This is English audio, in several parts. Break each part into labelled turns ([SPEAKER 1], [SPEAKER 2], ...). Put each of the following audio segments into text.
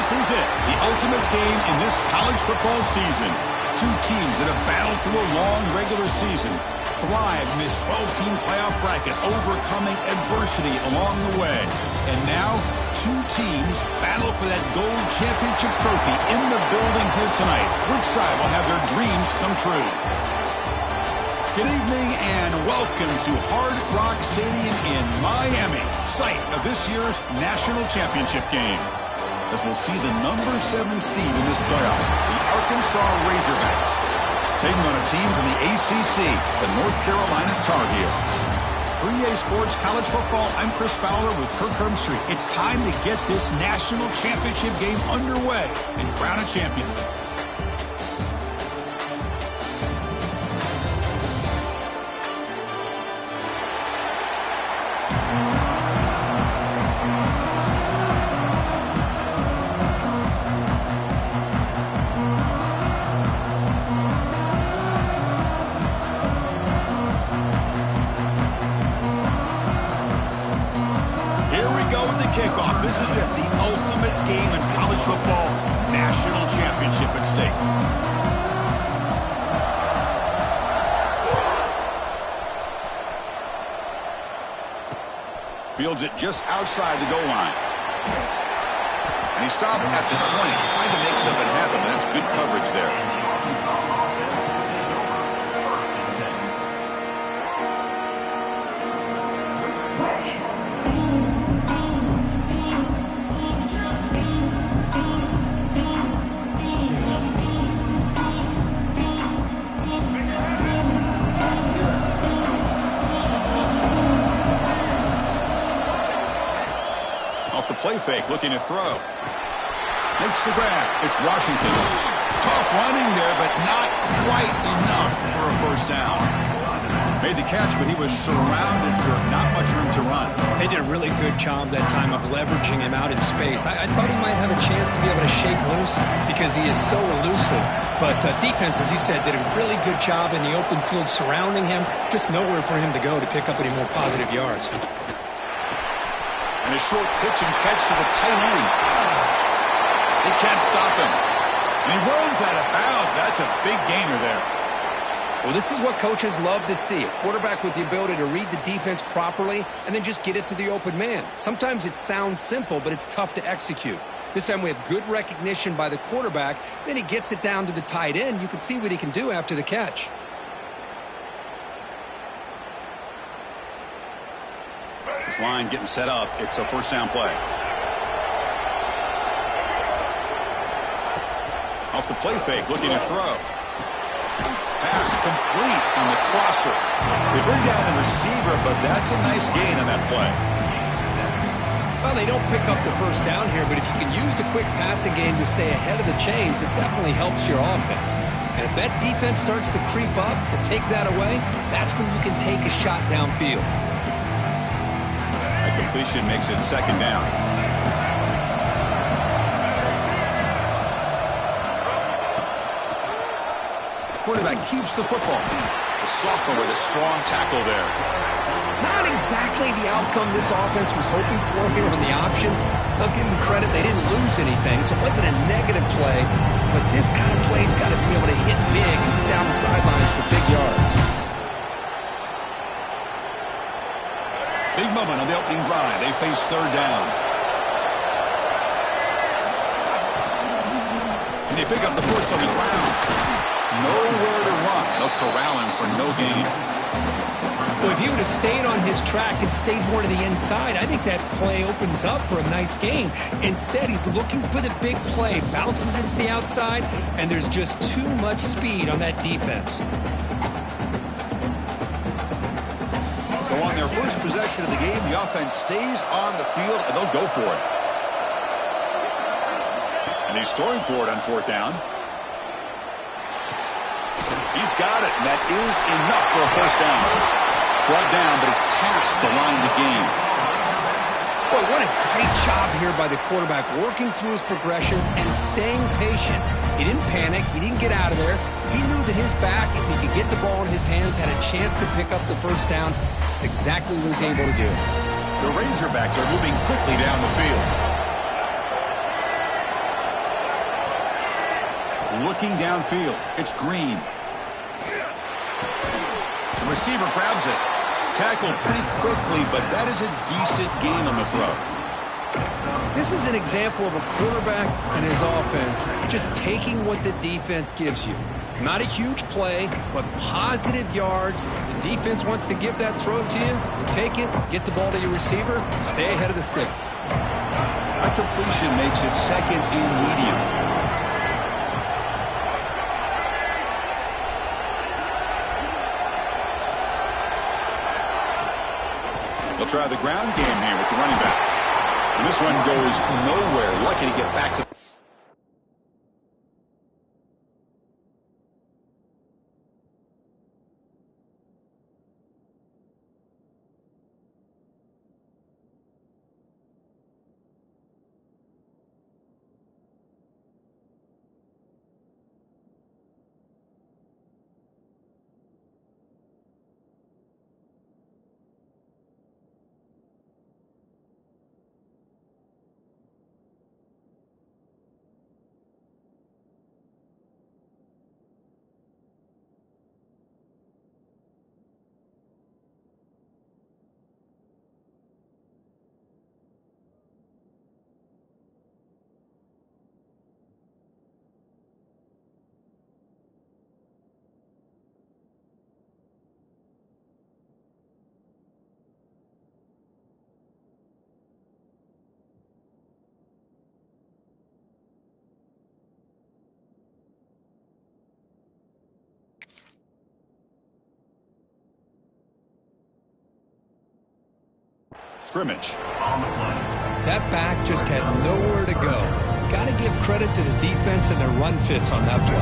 [SPEAKER 1] This is it, the ultimate game in this college football season. Two teams that have battled through a long regular season, thrive in this 12-team playoff bracket, overcoming adversity along the way. And now, two teams battle for that gold championship trophy in the building here tonight. Which side will have their dreams come true? Good evening and welcome to Hard Rock Stadium in Miami, site of this year's national championship game. As we'll see the number 7 seed in this playoff, the Arkansas Razorbacks, taking on a team from the ACC, the North Carolina Tar Heels. For EA Sports College Football, I'm Chris Fowler with Kirk Herbstreit. It's time to get this national championship game underway and crown a champion. Kickoff. This is it, the ultimate game in college football, national championship at stake. Fields it just outside the goal line. And he stopped at the 20, trying to make something happen. That's good coverage there. Play fake, looking to throw. Makes the grab. It's Washington. Tough running there, but not quite enough for a first down. Made the catch, but he was surrounded. Not much room to run.
[SPEAKER 2] They did a really good job that time of leveraging him out in space. I thought he might have a chance to be able to shake loose because he is so elusive. But defense, as you said, did a really good job in the open field surrounding him. Just nowhere for him to go to pick up any more positive yards.
[SPEAKER 1] And a short pitch and catch to the tight end. They can't stop him. And he runs out of bounds. That's a big gainer there.
[SPEAKER 3] Well, this is what coaches love to see. A quarterback with the ability to read the defense properly and then just get it to the open man. Sometimes it sounds simple, but it's tough to execute. This time we have good recognition by the quarterback. Then he gets it down to the tight end. You can see what he can do after the catch.
[SPEAKER 1] This line getting set up. It's a first down play. Off the play fake, looking to throw. Pass complete on the crosser. They bring down the receiver, but that's a nice gain on that play.
[SPEAKER 3] Well, they don't pick up the first down here, but if you can use the quick passing game to stay ahead of the chains, it definitely helps your offense. And if that defense starts to creep up and take that away, that's when you can take a shot downfield.
[SPEAKER 1] That completion makes it second down. Quarterback keeps the football. The sophomore with a strong tackle there.
[SPEAKER 3] Not exactly the outcome this offense was hoping for here on the option. They'll give them credit. They didn't lose anything, so it wasn't a negative play. But this kind of play's got to be able to hit big and get down the sidelines for big yards.
[SPEAKER 1] Big moment on the opening drive. They face third down. And they pick up the first on the ground. Nowhere to run. They'll corral him for no gain.
[SPEAKER 2] Well, if he would have stayed on his track and stayed more to the inside, I think that play opens up for a nice gain. Instead, he's looking for the big play, bounces into the outside, and there's just too much speed on that defense.
[SPEAKER 1] So on their first possession of the game, the offense stays on the field, and they'll go for it. And he's throwing for it on fourth down. He's got it, and that is enough for a first down. Brought down, but it's past the line of the game.
[SPEAKER 3] Boy, what a great job here by the quarterback, working through his progressions and staying patient. He didn't panic. He didn't get out of there. He knew that his back, if he could get the ball in his hands, had a chance to pick up the first down. That's exactly what he's able to do.
[SPEAKER 1] The Razorbacks are moving quickly down the field. Looking downfield. It's Green. The receiver grabs it. Tackled pretty quickly, but that is a decent gain on the throw.
[SPEAKER 3] This is an example of a quarterback and his offense just taking what the defense gives you. Not a huge play, but positive yards. The defense wants to give that throw to you. You take it, get the ball to your receiver, stay ahead of the sticks.
[SPEAKER 1] A completion makes it second and medium. They'll try the ground game here with the running back. And this one goes nowhere. Lucky to get back to... Scrimmage.
[SPEAKER 3] That back just had nowhere to go. Got to give credit to the defense and their run fits on that play.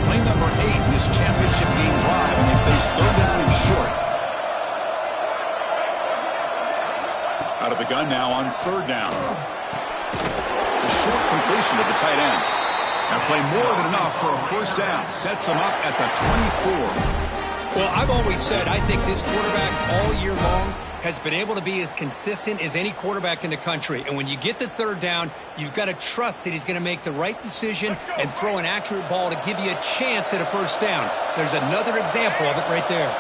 [SPEAKER 1] Play number 8 in this championship game drive, and they face third down and short. Out of the gun now on third down. A short completion to the tight end. That play more than enough for a first down. Sets them up at the 24.
[SPEAKER 2] Well, I've always said I think this quarterback all year long has been able to be as consistent as any quarterback in the country. And when you get to third down, you've got to trust that he's going to make the right decision and throw an accurate ball to give you a chance at a first down. There's another example of it right there.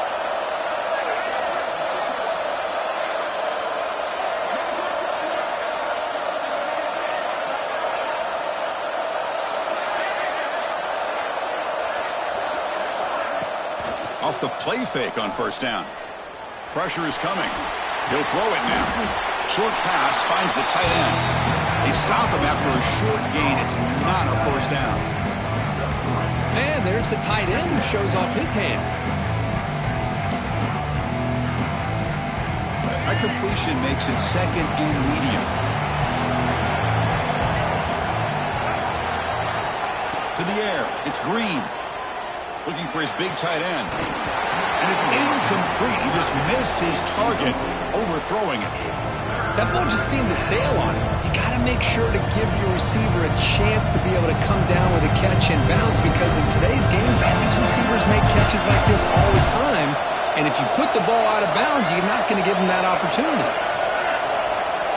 [SPEAKER 1] Off the play fake on first down. Pressure is coming. He'll throw it now. Short pass finds the tight end. They stop him after a short gain. It's not a first down.
[SPEAKER 2] And there's the tight end who shows off his hands.
[SPEAKER 1] A completion makes it second and medium. To the air. It's Green. Looking for his big tight end. And it's incomplete. He just missed his target, overthrowing it.
[SPEAKER 3] That ball just seemed to sail on him. You got to make sure to give your receiver a chance to be able to come down with a catch and bounce, because in today's game, these receivers make catches like this all the time. And if you put the ball out of bounds, you're not going to give them that opportunity.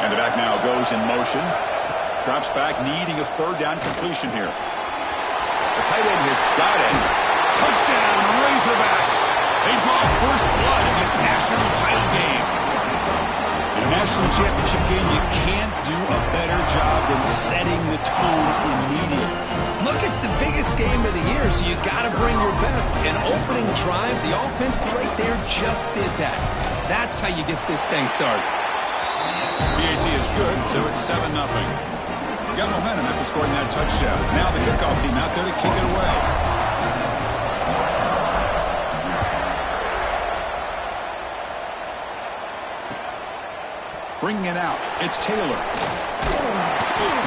[SPEAKER 1] And the back now goes in motion. Drops back, needing a third down completion here. The tight end has got it. Touchdown, Razorbacks. They draw first blood in this national title game. In a national championship game, you can't do a better job than setting the tone immediately.
[SPEAKER 3] Look, it's the biggest game of the year, so you got to bring your best. An opening drive, the offense right there just did that. That's how you get this thing started.
[SPEAKER 1] BAT is good, so it's 7-0. Got momentum after scoring that touchdown. Now the kickoff team out there to kick it away. Bringing it out, it's Taylor.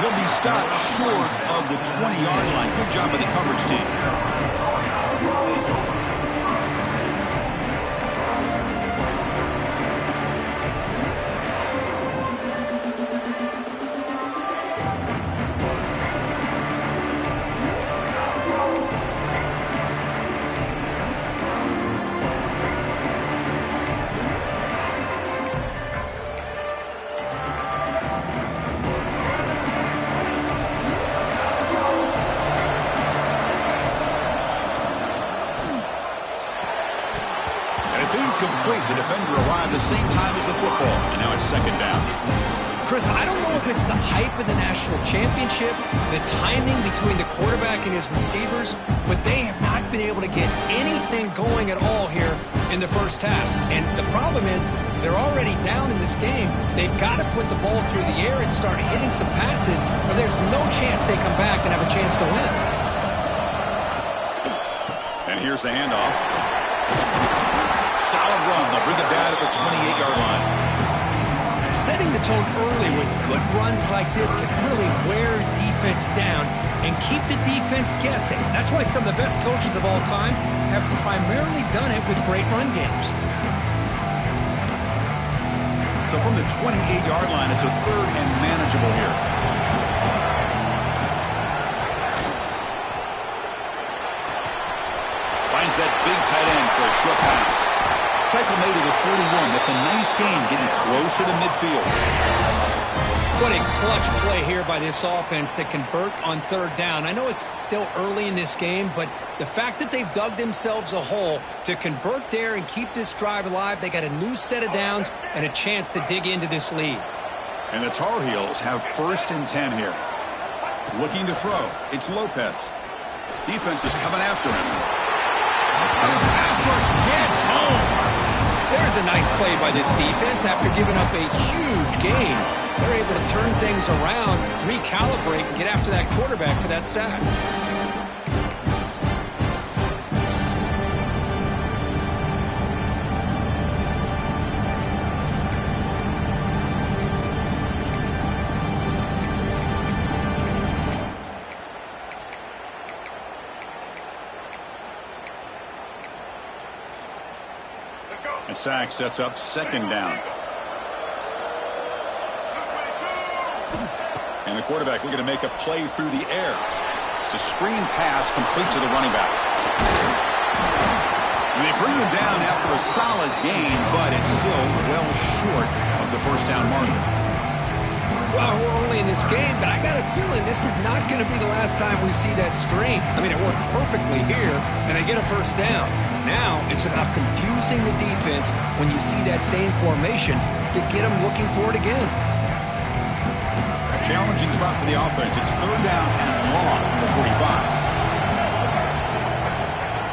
[SPEAKER 1] He'll be stopped short of the 20-yard line. Good job by the coverage team. It's incomplete. The defender arrived the same time as the football, and now it's second down.
[SPEAKER 2] Chris, I don't know if it's the hype of the national championship, the timing between the quarterback and his receivers, but they have not been able to get anything going at all here in the first half. And the problem is they're already down in this game. They've got to put the ball through the air and start hitting some passes, or there's no chance they come back and have a chance to win.
[SPEAKER 1] And here's the handoff. Solid run. They'll bring it down at the 28-yard line.
[SPEAKER 2] Setting the tone early with good runs like this can really wear defense down and keep the defense guessing. That's why some of the best coaches of all time have primarily done it with great run games.
[SPEAKER 1] So from the 28-yard line, it's a third and manageable here. Finds that big tight end for a short pass. Tackle made to the 41. That's a nice gain, getting closer to midfield.
[SPEAKER 2] What a clutch play here by this offense to convert on third down. I know it's still early in this game, but the fact that they've dug themselves a hole to convert there and keep this drive alive, they got a new set of downs and a chance to dig into this lead.
[SPEAKER 1] And the Tar Heels have 1st and 10 here. Looking to throw. It's Lopez. Defense is coming after him. And the pass rush gets home.
[SPEAKER 2] There's a nice play by this defense after giving up a huge gain. They're able to turn things around, recalibrate, and get after that quarterback for that sack.
[SPEAKER 1] And sack sets up second down. And the quarterback looking to make a play through the air. It's a screen pass complete to the running back. And they bring him down after a solid gain, but it's still well short of the first down marker.
[SPEAKER 2] Well, we're early in this game, but I got a feeling this is not going to be the last time we see that screen. I mean, it worked perfectly here, and they get a first down. Now it's about confusing the defense when you see that same formation to get them looking for it again.
[SPEAKER 1] A challenging spot for the offense. It's third down and long at the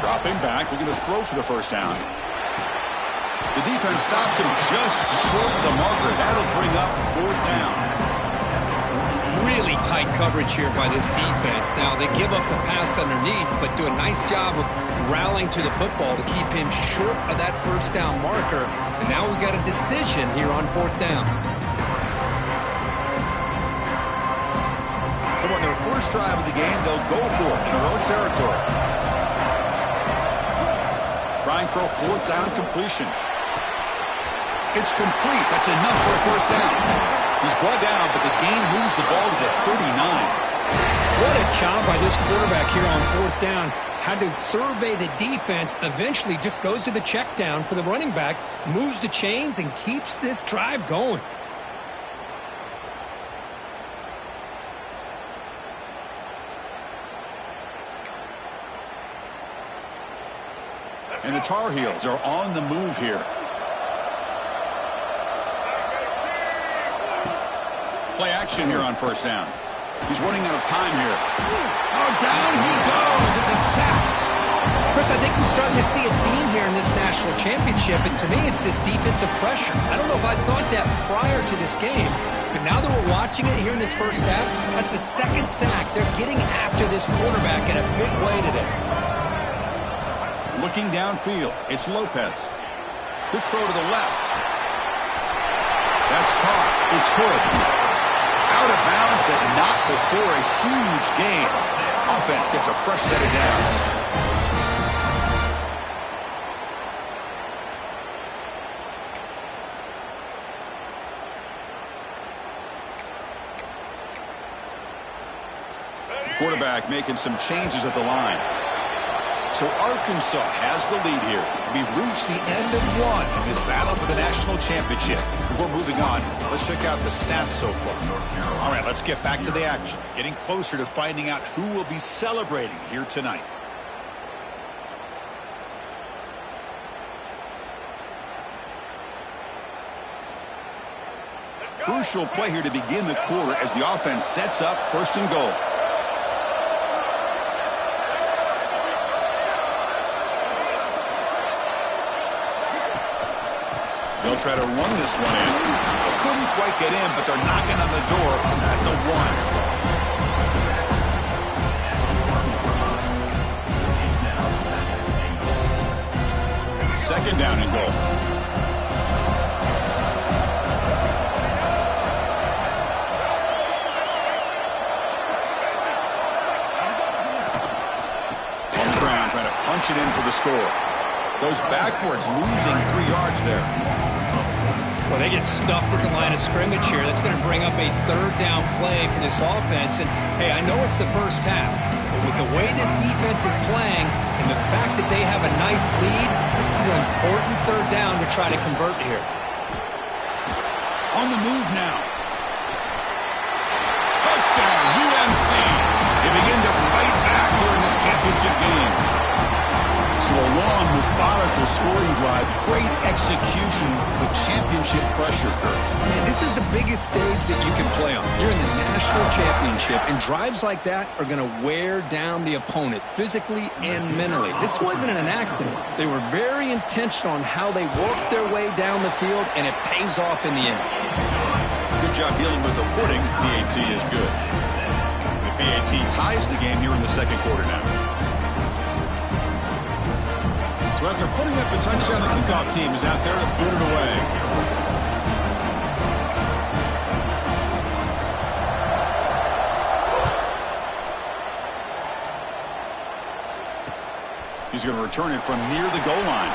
[SPEAKER 1] 45. Dropping back, looking to throw for the first down. The defense stops him just short of the marker. That'll bring up fourth down.
[SPEAKER 2] Really tight coverage here by this defense. Now, they give up the pass underneath, but do a nice job of rallying to the football to keep him short of that first down marker. And now we've got a decision here on fourth down.
[SPEAKER 1] So on their first drive of the game, they'll go for it in their own territory. Trying for a fourth down completion. It's complete. That's enough for a first down. He's brought down, but the game moves the ball to the 39.
[SPEAKER 2] What a job by this quarterback here on fourth down. Had to survey the defense, eventually just goes to the check down for the running back, moves the chains, and keeps this drive going.
[SPEAKER 1] And the Tar Heels are on the move here. Play action here on first down. He's running out of time here. Oh, down he goes. It's a sack.
[SPEAKER 2] Chris, I think we're starting to see a theme here in this national championship, and to me it's this defensive pressure. I don't know if I thought that prior to this game, but now that we're watching it here in this first half, that's the second sack. They're getting after this quarterback in a big way today.
[SPEAKER 1] Looking downfield, it's Lopez. Quick throw to the left. That's caught. It's Hood. Out of bounds, but not before a huge gain. Offense gets a fresh set of downs. Quarterback making some changes at the line. So Arkansas has the lead here. We've reached the end of one in this battle for the national championship. Before moving on, let's check out the stats so far. All right, let's get back to the action. Getting closer to finding out who will be celebrating here tonight. crucial play here to begin the quarter as the offense sets up 1st and goal. They'll try to run this one in. They couldn't quite get in, but they're knocking on the door at the 1. 2nd down and goal. On the ground, trying to punch it in for the score. Goes backwards, losing 3 yards there.
[SPEAKER 2] Well, they get stuffed at the line of scrimmage here. That's going to bring up a 3rd down play for this offense. And, hey, I know it's the first half, but with the way this defense is playing and the fact that they have a nice lead, this is an important 3rd down to try to convert here.
[SPEAKER 1] On the move now. Touchdown, UMC. They begin to fight back here in this championship game. So a long, methodical scoring drive, great execution with championship pressure.
[SPEAKER 3] Man, this is the biggest stage that you can play on. You're in the national championship, and drives like that are going to wear down the opponent physically and mentally. This wasn't an accident. They were very intentional on how they worked their way down the field, and it pays off in the end.
[SPEAKER 1] Good job dealing with the footing. BAT is good. The BAT ties the game here in the 2nd quarter now. So after putting up a touchdown, the kickoff team is out there to boot it away. He's going to return it from near the goal line.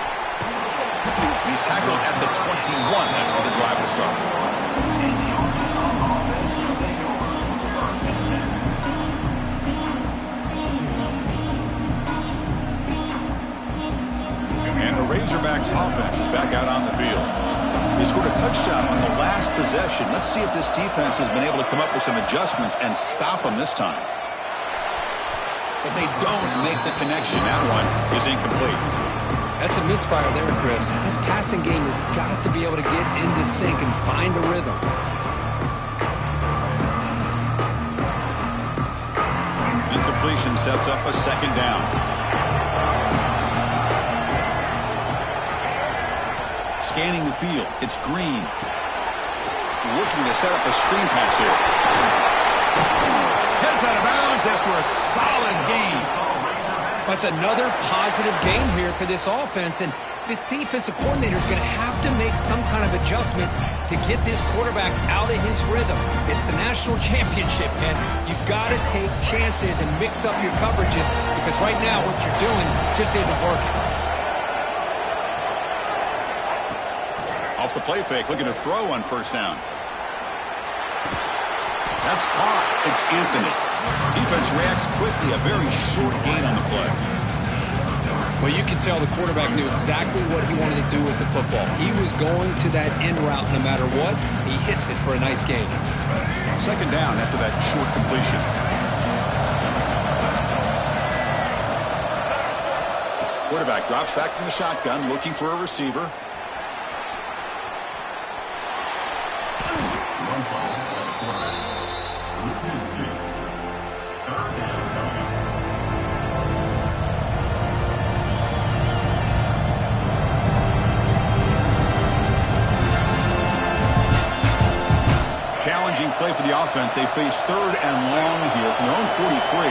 [SPEAKER 1] He's tackled at the 21. That's where the drive will start. Razorbacks offense is back out on the field. They scored a touchdown on the last possession. Let's see if this defense has been able to come up with some adjustments and stop them this time. But they don't make the connection. That one is incomplete.
[SPEAKER 3] That's a misfire there, Chris. This passing game has got to be able to get into sync and find a rhythm.
[SPEAKER 1] Incompletion sets up a 2nd down. Scanning the field. It's Green. Looking to set up a screen pass here. Heads out of bounds after a solid gain.
[SPEAKER 2] That's another positive game here for this offense, and this defensive coordinator is going to have to make some kind of adjustments to get this quarterback out of his rhythm. It's the national championship, man. You've got to take chances and mix up your coverages because right now what you're doing just isn't working.
[SPEAKER 1] Off the play fake, looking to throw on 1st down. That's caught. It's Anthony. Defense reacts quickly. A very short gain on the play.
[SPEAKER 2] Well, you can tell the quarterback knew exactly what he wanted to do with the football. He was going to that end route no matter what. He hits it for a nice gain.
[SPEAKER 1] 2nd down after that short completion. Quarterback drops back from the shotgun, looking for a receiver. Challenging play for the offense. They face 3rd and long here from their own 43.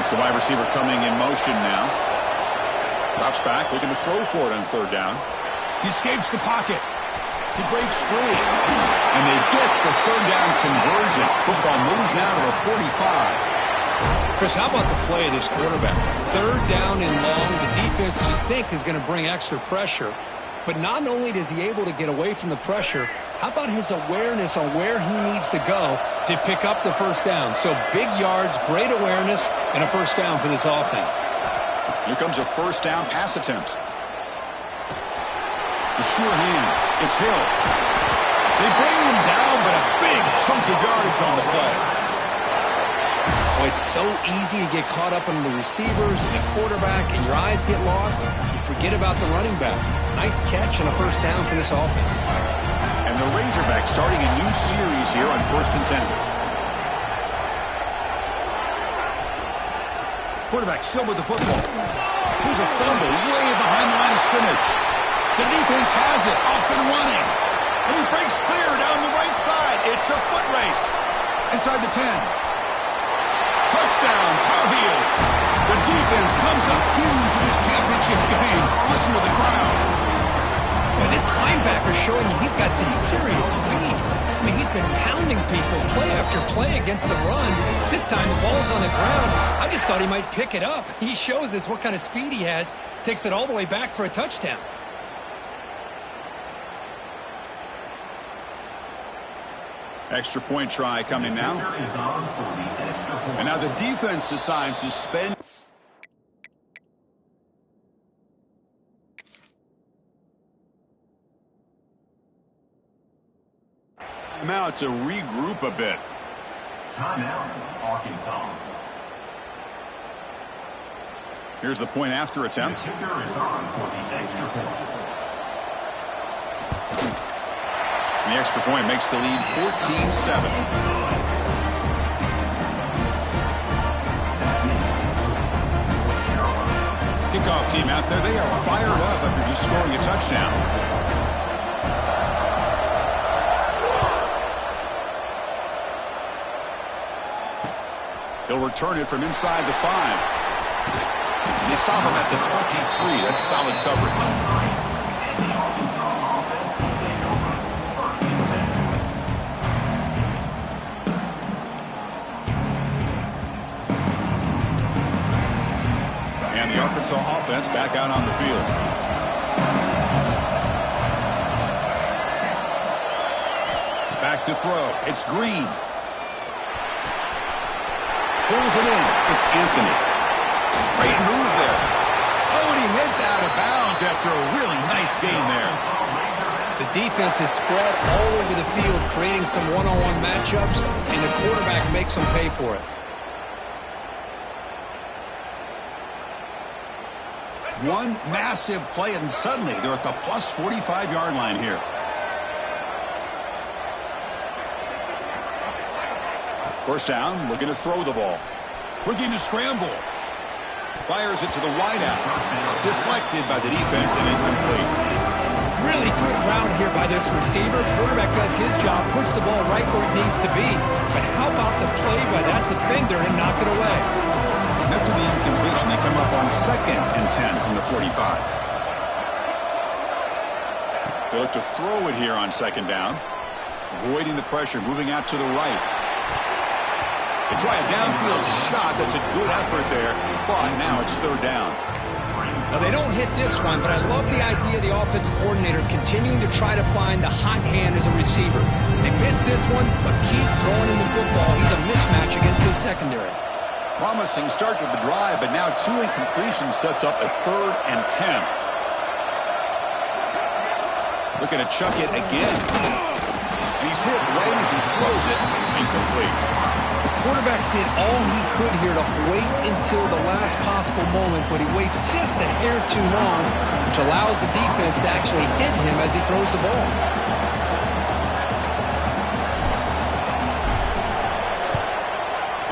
[SPEAKER 1] That's the wide receiver coming in motion now. Drops back, looking to throw for it on 3rd down. He escapes the pocket. He breaks free. And they get the 3rd down conversion. Football moves now to the 45.
[SPEAKER 2] Chris, how about the play of this quarterback? 3rd down and long. The defense, you think, is going to bring extra pressure. But not only is he able to get away from the pressure, how about his awareness on where he needs to go to pick up the 1st down? So big yards, great awareness, and a 1st down for this offense.
[SPEAKER 1] Here comes a 1st down pass attempt. The sure hands. It's Hill. They bring him down, but a big chunk of yardage on the play.
[SPEAKER 2] Oh, it's so easy to get caught up in the receivers and the quarterback, and your eyes get lost. You forget about the running back. Nice catch and a first down for this offense.
[SPEAKER 1] And the Razorbacks starting a new series here on 1st and 10. Quarterback still with the football. Here's a fumble way behind the line of scrimmage. The defense has it, off and running. And he breaks clear down the right side. It's a foot race. Inside the 10. Touchdown, Tar Heels. The defense comes up huge in this championship game. Listen to the crowd.
[SPEAKER 2] Well, this linebacker's showing you he's got some serious speed. I mean, he's been pounding people play after play against the run. This time the ball's on the ground. I just thought he might pick it up. He shows us what kind of speed he has. Takes it all the way back for a touchdown.
[SPEAKER 1] Extra point try coming now. And now the defense decides to spend. Out to regroup a bit.
[SPEAKER 4] Timeout, Arkansas.
[SPEAKER 1] Here's the point after attempt.
[SPEAKER 4] The kicker is on for the extra point.
[SPEAKER 1] The extra point makes the lead 14-7. Kickoff team out there, they are fired up after just scoring a touchdown. He'll return it from inside the 5. They stop him at the 23. That's solid coverage. And the Arkansas offense back out on the field. Back to throw. It's Green. Pulls it in. It's Anthony. Great move there. Oh, and he heads out of bounds after a really nice game there.
[SPEAKER 2] The defense is spread all over the field, creating some one-on-one matchups, and the quarterback makes them pay for it.
[SPEAKER 1] One massive play, and suddenly they're at the plus 45-yard line here. First down, looking to throw the ball. Looking to scramble. Fires it to the wideout. Deflected by the defense and incomplete.
[SPEAKER 2] Really good route here by this receiver. Quarterback does his job, puts the ball right where it needs to be. But how about the play by that defender and knock it away?
[SPEAKER 1] After the incompletion, they come up on 2nd and 10 from the 45. They look to throw it here on 2nd down. Avoiding the pressure, moving out to the right. They try a downfield shot. That's a good effort there, but now it's 3rd down.
[SPEAKER 2] Now, they don't hit this one, but I love the idea of the offensive coordinator continuing to try to find the hot hand as a receiver. They missed this one, but keep throwing in the football. He's a mismatch against his secondary.
[SPEAKER 1] Promising start with the drive, but now 2 incompletions sets up a 3rd and 10. Looking to chuck it again. And he's hit right as he throws it. Incomplete.
[SPEAKER 2] The quarterback did all he could here to wait until the last possible moment, but he waits just a hair too long, which allows the defense to actually hit him as he throws the ball.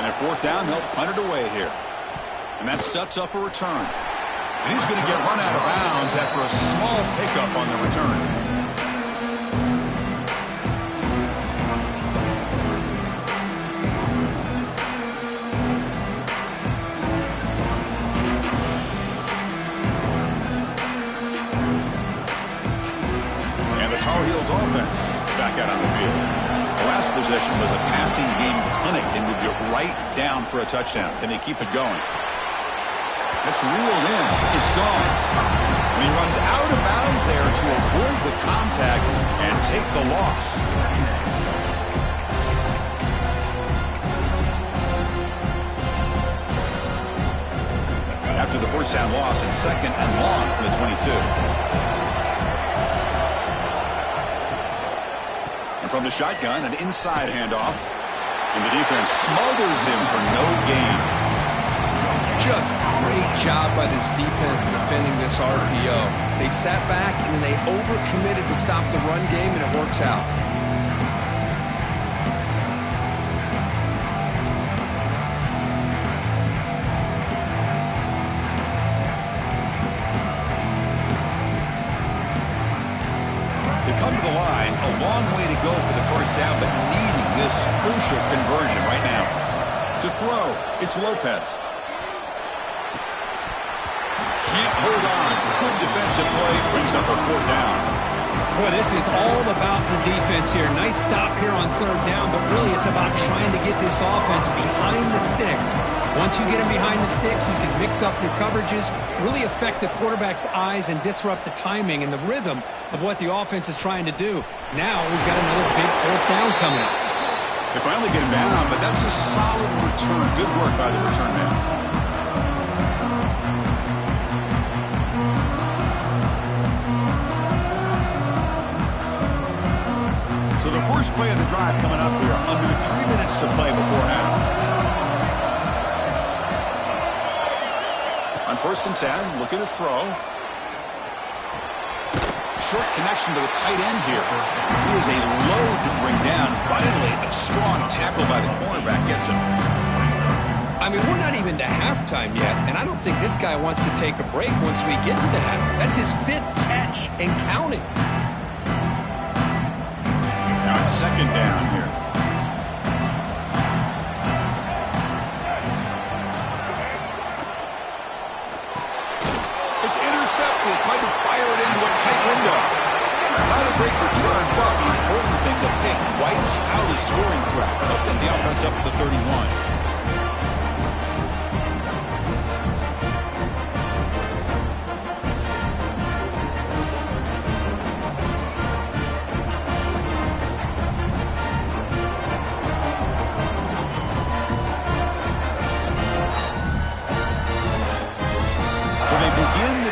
[SPEAKER 1] And at 4th down, they'll punt it away here. And that sets up a return. And he's going to get run out of bounds after a small pickup on the return. Offense back out on the field. The last possession was a passing game clinic. They moved it right down for a touchdown. Can they keep it going? That's reeled in. It's gone. And he runs out of bounds there to avoid the contact and take the loss. After the first down loss, it's 2nd and long from the 22. From the shotgun, an inside handoff. And the defense smothers him for no gain.
[SPEAKER 3] Just great job by this defense defending this RPO. They sat back and then they overcommitted to stop the run game, and it works out.
[SPEAKER 1] They come to the line, a long way to go for the first down, but needing this crucial conversion right now. To throw, it's Lopez. Can't hold on. Good defensive play brings up a fourth down.
[SPEAKER 2] Boy, this is all about the defense here. Nice stop here on third down, but really it's about trying to get this offense behind the sticks. Once you get them behind the sticks, you can mix up your coverages, really affect the quarterback's eyes and disrupt the timing and the rhythm of what the offense is trying to do. Now we've got another big fourth down coming up.
[SPEAKER 1] They finally get him down, but that's a solid return. Good work by the return man. So the first play of the drive coming up here, under 3 minutes to play before half. On 1st and 10, looking to throw. Short connection to the tight end here. He is a load to bring down. Finally, a strong tackle by the cornerback gets him.
[SPEAKER 3] I mean, we're not even to halftime yet, and I don't think this guy wants to take a break once we get to the half. That's his 5th catch and counting.
[SPEAKER 1] Now it's 2nd down here. It's intercepted. Tried to fire it into a tight window. Not a great return, but the important thing, the pick wipes out a scoring threat. They'll send the offense up to the 31.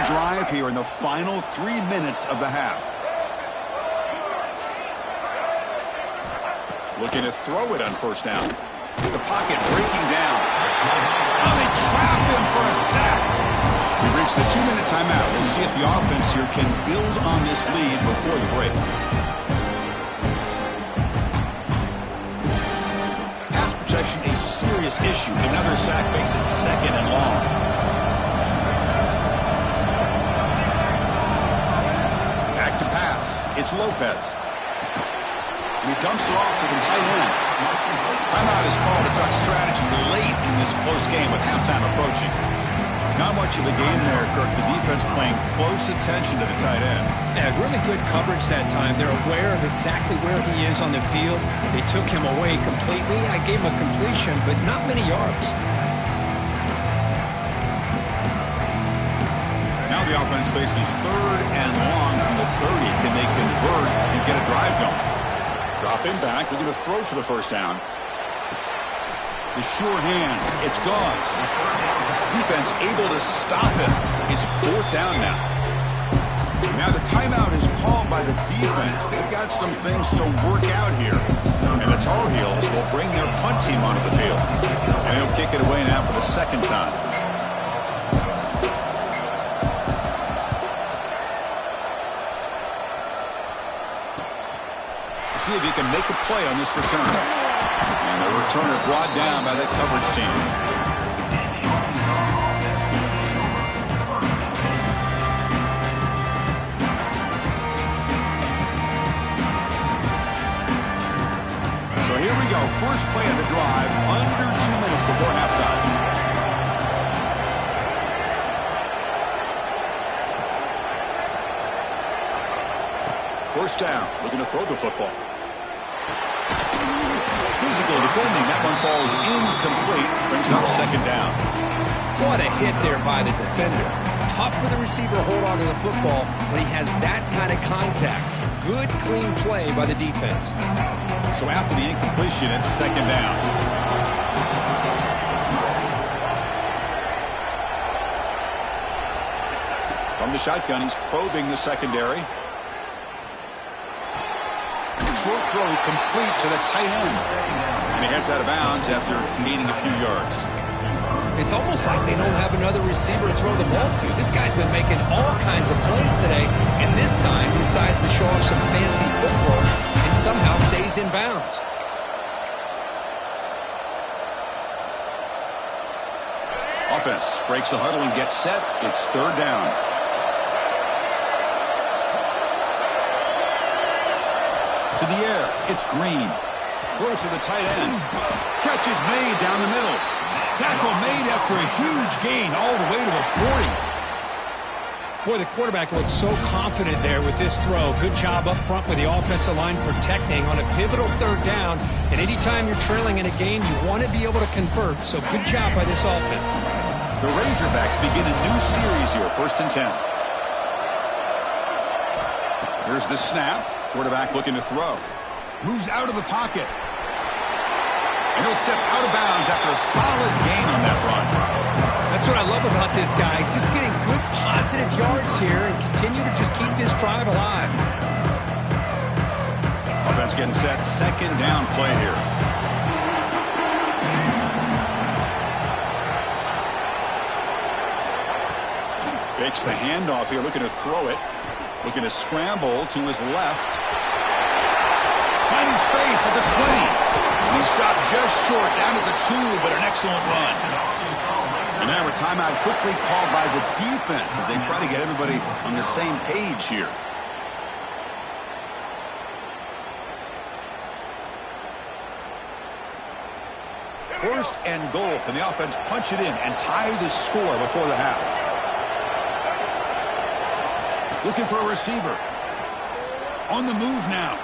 [SPEAKER 1] Drive here in the final 3 minutes of the half. Looking to throw it on 1st down. The pocket breaking down. Oh, they trap him for a sack. We've reached the 2-minute timeout. We'll see if the offense here can build on this lead before the break. Pass protection a serious issue. Another sack makes it 2nd and long. It's Lopez. And he dumps it off to the tight end. Timeout is called to talk strategy late in this close game with halftime approaching. Not much of a gain there, Kirk. The defense paying close attention to the tight end.
[SPEAKER 2] Yeah, really good coverage that time. They're aware of exactly where he is on the field. They took him away completely. I gave him a completion, but not many yards.
[SPEAKER 1] Now the offense faces 3rd and long from the 30. Can they convert and get a drive going? Drop him back. They're going to throw for the 1st down. The sure hands. It's Gauze. Defense able to stop him. It's 4th down now. Now the timeout is called by the defense. They've got some things to work out here. And the Tar Heels will bring their punt team onto the field. And he'll kick it away now for the 2nd time. See if he can make a play on this return. And the returner brought down by that coverage team. So here we go. First play of the drive, under 2 minutes before halftime. First down, looking to throw the football. Physical defending, that one falls incomplete, brings up 2nd down.
[SPEAKER 3] What a hit there by the defender. Tough for the receiver to hold on to the football when he has that kind of contact. Good, clean play by the defense.
[SPEAKER 1] So after the incompletion, it's 2nd down. From the shotgun, he's probing the secondary. Short throw complete to the tight end. And he heads out of bounds after gaining a few yards.
[SPEAKER 2] It's almost like they don't have another receiver to throw the ball to. This guy's been making all kinds of plays today, and this time decides to show off some fancy footwork and somehow stays in bounds.
[SPEAKER 1] Offense breaks the huddle and gets set. It's third down. To the air, it's Green. Throws to the tight end. Catch is made down the middle. Tackle made after a huge gain all the way to the 40.
[SPEAKER 2] Boy, the quarterback looks so confident there with this throw. Good job up front with the offensive line protecting on a pivotal third down. And anytime you're trailing in a game, you want to be able to convert. So good job by this offense.
[SPEAKER 1] The Razorbacks begin a new series here, 1st and 10. Here's the snap. Quarterback looking to throw. Moves out of the pocket. And he'll step out of bounds after a solid gain on that run.
[SPEAKER 2] That's what I love about this guy. Just getting good positive yards here and continue to just keep this drive alive.
[SPEAKER 1] Offense getting set. Second down play here. Fakes the handoff here, looking to throw it. Looking to scramble to his left. Finding space at the 20. And he stopped just short, down at the 2, but an excellent run. And now a timeout quickly called by the defense as they try to get everybody on the same page here. First and goal. Can the offense punch it in and tie the score before the half? Looking for a receiver. On the move now.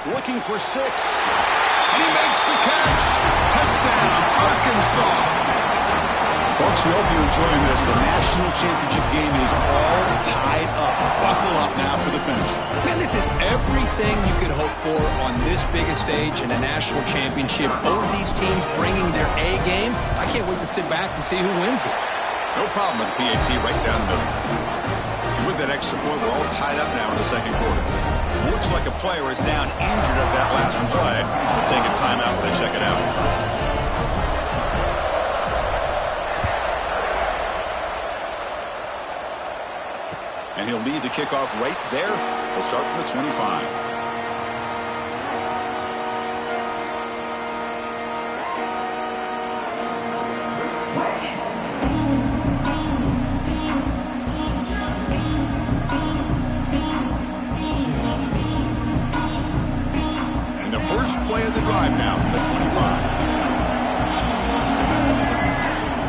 [SPEAKER 1] Looking for 6. And he makes the catch. Touchdown, Arkansas. Folks, we hope you're enjoying this. The national championship game is all tied up. Buckle up now for the finish.
[SPEAKER 2] Man, this is everything you could hope for on this biggest stage in a national championship. Both these teams bringing their A game. I can't wait to sit back and see who wins it.
[SPEAKER 1] No problem with the PAT right down the middle. And with that extra point, we're all tied up now in the second quarter. Looks like a player is down injured at that last play. We'll take a timeout when they check it out. And he'll lead the kickoff right there. He'll start from the 25. Play of the drive now from the 25.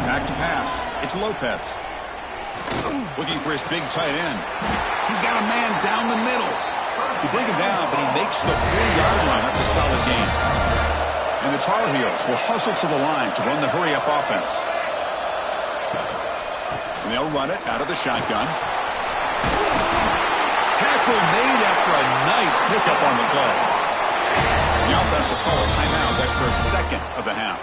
[SPEAKER 1] Back to pass. It's Lopez. Looking for his big tight end. He's got a man down the middle. He bring him down, but he makes the 4-yard line. That's a solid gain. And the Tar Heels will hustle to the line to run the hurry-up offense. And they'll run it out of the shotgun. Tackle made after a nice pickup on the play. The offense will call a timeout. That's their second of the half.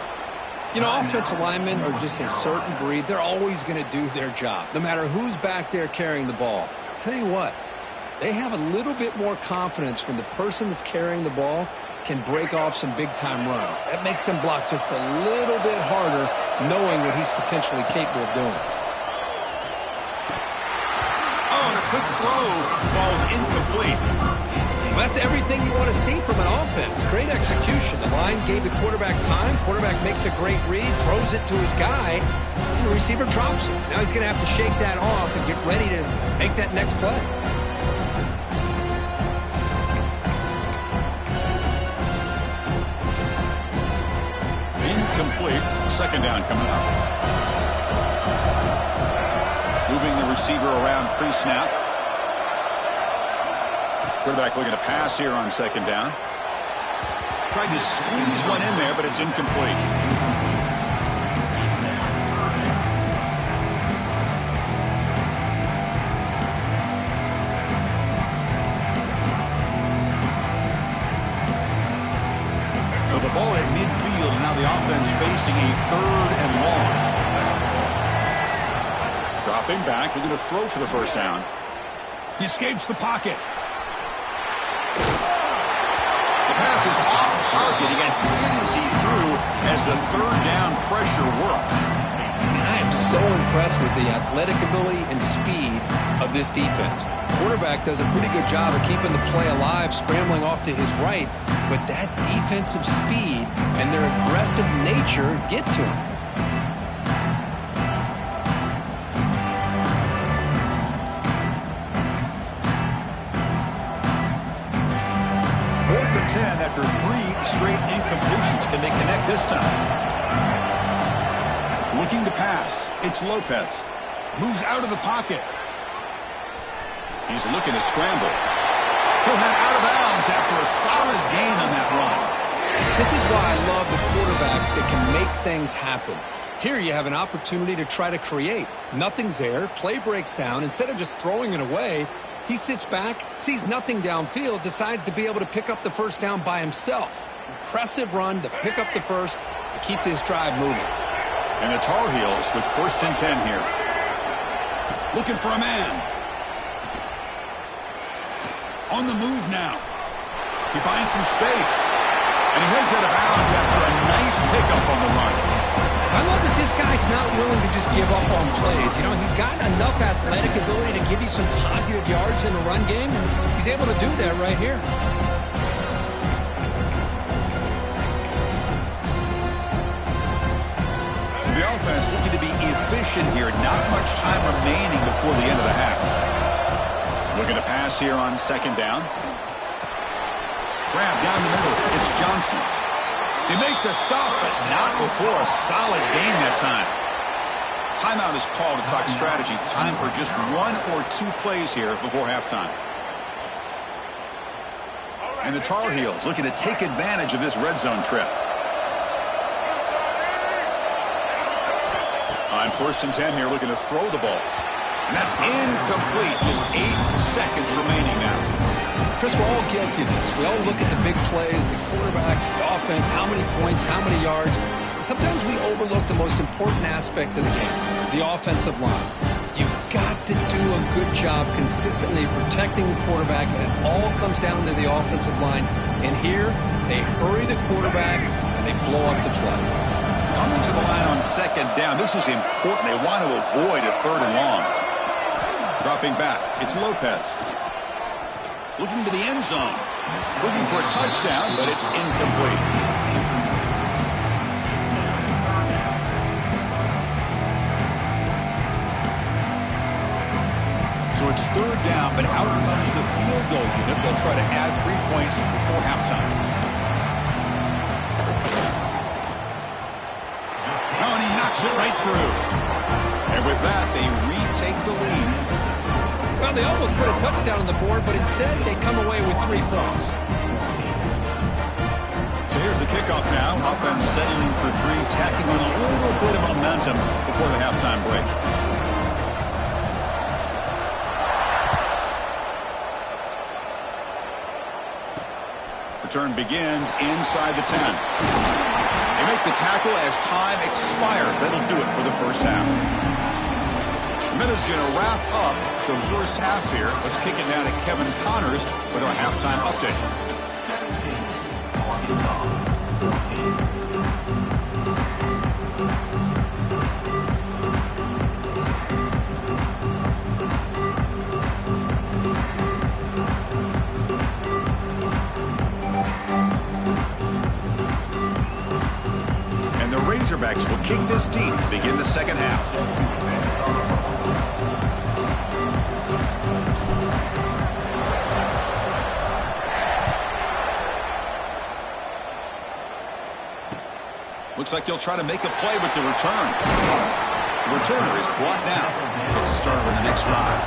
[SPEAKER 2] You know, offensive linemen are just a certain breed. They're always going to do their job, no matter who's back there carrying the ball. I'll tell you what, they have a little bit more confidence when the person that's carrying the ball can break off some big-time runs. That makes them block just a little bit harder, knowing what he's potentially capable of doing.
[SPEAKER 1] Oh, the quick throw falls incomplete.
[SPEAKER 2] Well, that's everything you want to see from an offense. Great execution. The line gave the quarterback time. Quarterback makes a great read, throws it to his guy, and the receiver drops it. Now he's going to have to shake that off and get ready to make that next play.
[SPEAKER 1] Incomplete. Second down coming up. Moving the receiver around pre-snap. Quarterback looking to pass here on second down. Tried to squeeze one in there, but it's incomplete. So the ball at midfield, now the offense facing a 3rd and long. Dropping back, looking to throw for the first down. He escapes the pocket. The pass is off target. He got hit as he threw as the third down pressure worked.
[SPEAKER 3] And I am so impressed with the athletic ability and speed of this defense. Quarterback does a pretty good job of keeping the play alive, scrambling off to his right, but that defensive speed and their aggressive nature get to him.
[SPEAKER 1] Fourth and 10 after 3 straight incompletions. Can they connect this time? Looking to pass. It's Lopez. Moves out of the pocket. He's looking to scramble. He'll head out of bounds after a solid gain on that run.
[SPEAKER 3] This is why I love the quarterbacks that can make things happen. Here you have an opportunity to try to create. Nothing's there. Play breaks down. Instead of just throwing it away, he sits back, sees nothing downfield, decides to be able to pick up the first down by himself. Impressive run to pick up the first and keep this drive moving.
[SPEAKER 1] And the Tar Heels with first and 10 here. Looking for a man. On the move now. He finds some space. And he heads out of bounds after a nice pickup on the run.
[SPEAKER 3] I love that this guy's not willing to just give up on plays. You know, he's got enough athletic ability to give you some positive yards in the run game. And he's able to do that right here.
[SPEAKER 1] The offense looking to be efficient here. Not much time remaining before the end of the half. Looking to pass here on second down. Grab down the middle. It's Johnson. They make the stop, but not before a solid gain that time. Timeout is called to talk strategy. Time for just 1 or 2 plays here before halftime. And the Tar Heels looking to take advantage of this red zone trip. On first and 10 here, looking to throw the ball. And that's incomplete. Just 8 seconds remaining now.
[SPEAKER 3] Chris, we're all guilty of this. We all look at the big plays, the quarterbacks, the offense, how many points, how many yards. And sometimes we overlook the most important aspect of the game, the offensive line. You've got to do a good job consistently protecting the quarterback, and it all comes down to the offensive line. And here, they hurry the quarterback, and they blow up the play.
[SPEAKER 1] Coming to the line on second down. This is important. They want to avoid a third and long. Dropping back. It's Lopez. Looking to the end zone. Looking for a touchdown, but it's incomplete. So it's third down, but out comes the field goal unit. They'll try to add 3 points before halftime. Oh, and he knocks it right through. And with that, they retake the lead.
[SPEAKER 3] Well, they almost put a touchdown on the board, but instead they come away with 3 points.
[SPEAKER 1] So here's the kickoff now. Offense settling for 3, tacking on a little bit of momentum before the halftime break. Return begins inside the 10. They make the tackle as time expires. That'll do it for the first half. Minute's going to wrap up the first half here. Let's kick it down to Kevin Connors with our halftime update. And the Razorbacks will kick this deep to begin the second half. Looks like he'll try to make a play with the return. The returner is brought down. Gets a start on the next drive.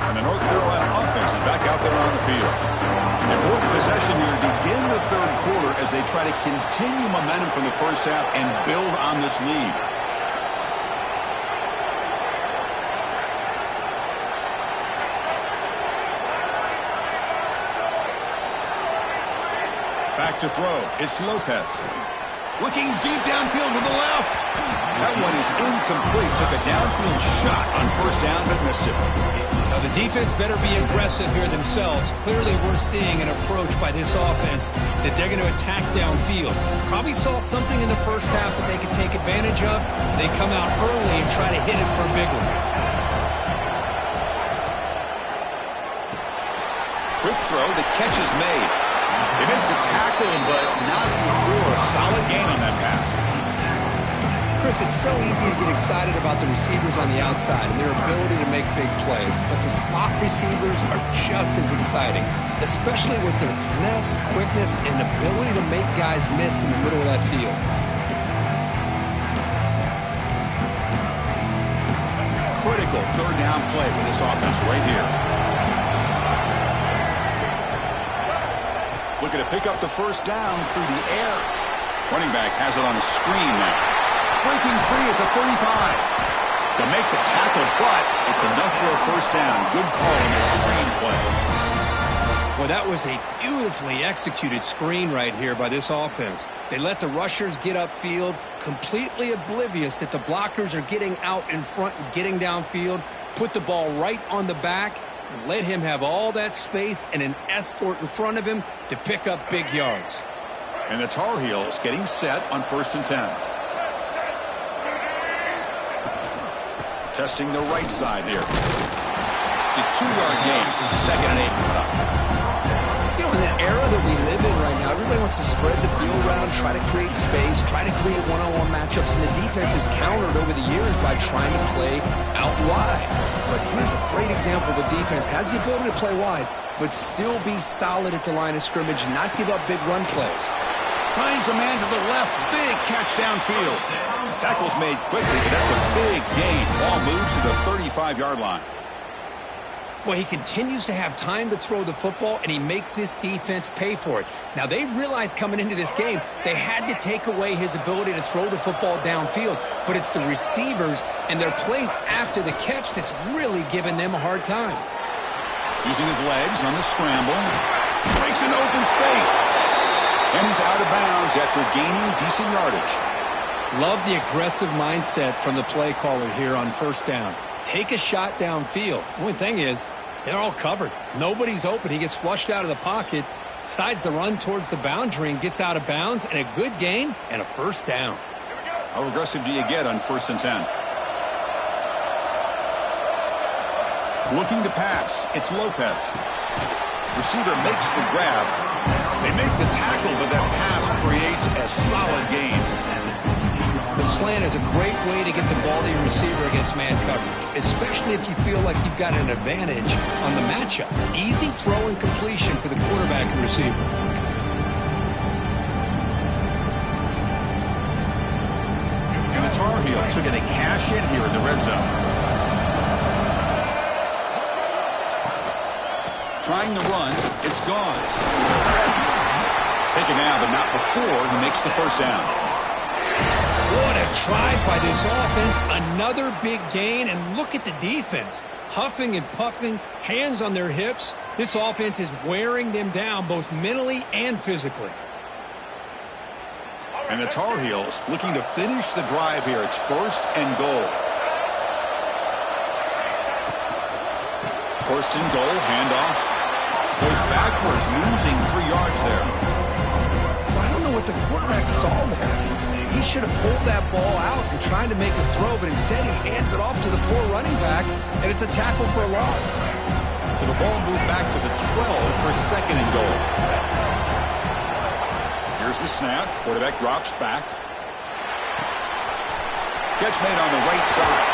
[SPEAKER 1] And the North Carolina offense is back out there on the field. Important possession here to begin the third quarter as they try to continue momentum from the first half and build on this lead. Back to throw. It's Lopez. Looking deep downfield to the left. That one is incomplete. Took a downfield shot on first down, but missed it.
[SPEAKER 2] Now, the defense better be aggressive here themselves. Clearly, we're seeing an approach by this offense that they're going to attack downfield. Probably saw something in the first half that they could take advantage of. They come out early and try to hit it for a big one.
[SPEAKER 1] Quick throw. The catch is made. They make the tackle, but not before a solid gain on that pass.
[SPEAKER 3] Chris, it's so easy to get excited about the receivers on the outside and their ability to make big plays, but the slot receivers are just as exciting, especially with their finesse, quickness, and ability to make guys miss in the middle of that field.
[SPEAKER 1] Critical third down play for this offense right here. Looking to pick up the first down through the air. Running back has it on a screen now. Breaking free at the 35. To make the tackle, but it's enough for a first down. Good call on this screen play.
[SPEAKER 2] Well, that was a beautifully executed screen right here by this offense. They let the rushers get upfield, completely oblivious that the blockers are getting out in front and getting downfield, put the ball right on the back, and let him have all that space and an escort in front of him to pick up big yards.
[SPEAKER 1] And the Tar Heels getting set on 1st and 10. Testing the right side here. It's a 2-yard gain. 2nd and 8 coming up.
[SPEAKER 3] You know, in the era that we live in right now, everybody wants to spread the field around, try to create space, try to create one-on-one matchups, and the defense is countered over the years by trying to play out wide. But here's a great example of a defense has the ability to play wide, but still be solid at the line of scrimmage and not give up big run plays.
[SPEAKER 1] Finds a man to the left. Big catch downfield. Tackle's made quickly, but that's a big gain. Ball moves to the 35-yard line.
[SPEAKER 2] Well, he continues to have time to throw the football, and he makes this defense pay for it. Now, they realized coming into this game they had to take away his ability to throw the football downfield, but it's the receivers and their plays after the catch that's really giving them a hard time.
[SPEAKER 1] Using his legs on the scramble. Breaks an open space. And he's out of bounds after gaining decent yardage.
[SPEAKER 2] Love the aggressive mindset from the play caller here on first down. Take a shot downfield. The only thing is, they're all covered. Nobody's open. He gets flushed out of the pocket, decides to run towards the boundary and gets out of bounds, and a good gain and a first down.
[SPEAKER 1] How aggressive do you get on 1st and 10? Looking to pass. It's Lopez. Receiver makes the grab. They make the tackle, but that pass creates a solid gain.
[SPEAKER 2] The slant is a great way to get the ball to your receiver against man coverage, especially if you feel like you've got an advantage on the matchup. Easy throw and completion for the quarterback and receiver.
[SPEAKER 1] And the Tar Heels are going to cash in here in the red zone. Trying the run, it's gone. Taken now, but not before he makes the first down.
[SPEAKER 2] What a drive by this offense. Another big gain, and look at the defense. Huffing and puffing, hands on their hips. This offense is wearing them down both mentally and physically.
[SPEAKER 1] And the Tar Heels looking to finish the drive here. It's 1st and goal. 1st and goal, handoff. Goes backwards, losing 3 yards there.
[SPEAKER 3] Well, I don't know what the quarterback saw there. He should have pulled that ball out and tried to make a throw, but instead he hands it off to the poor running back, and it's a tackle for a loss.
[SPEAKER 1] So the ball moved back to the 12 for 2nd and goal. Here's the snap. Quarterback drops back. Catch made on the right side.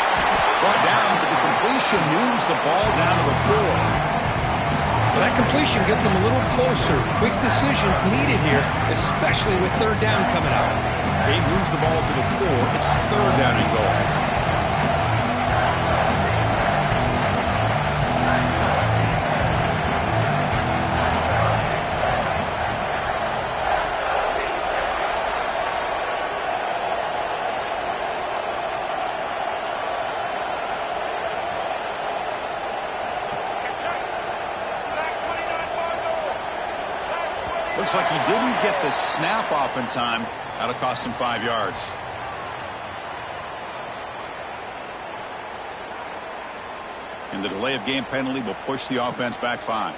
[SPEAKER 1] Brought down, but the completion moves the ball down to the 4.
[SPEAKER 2] Well, that completion gets them a little closer. Quick decisions needed here, especially with 3rd down coming out.
[SPEAKER 1] He moves the ball to the 4. It's 3rd down and goal. Looks like he didn't get the snap off in time. That'll cost him 5 yards. And the delay of game penalty will push the offense back 5.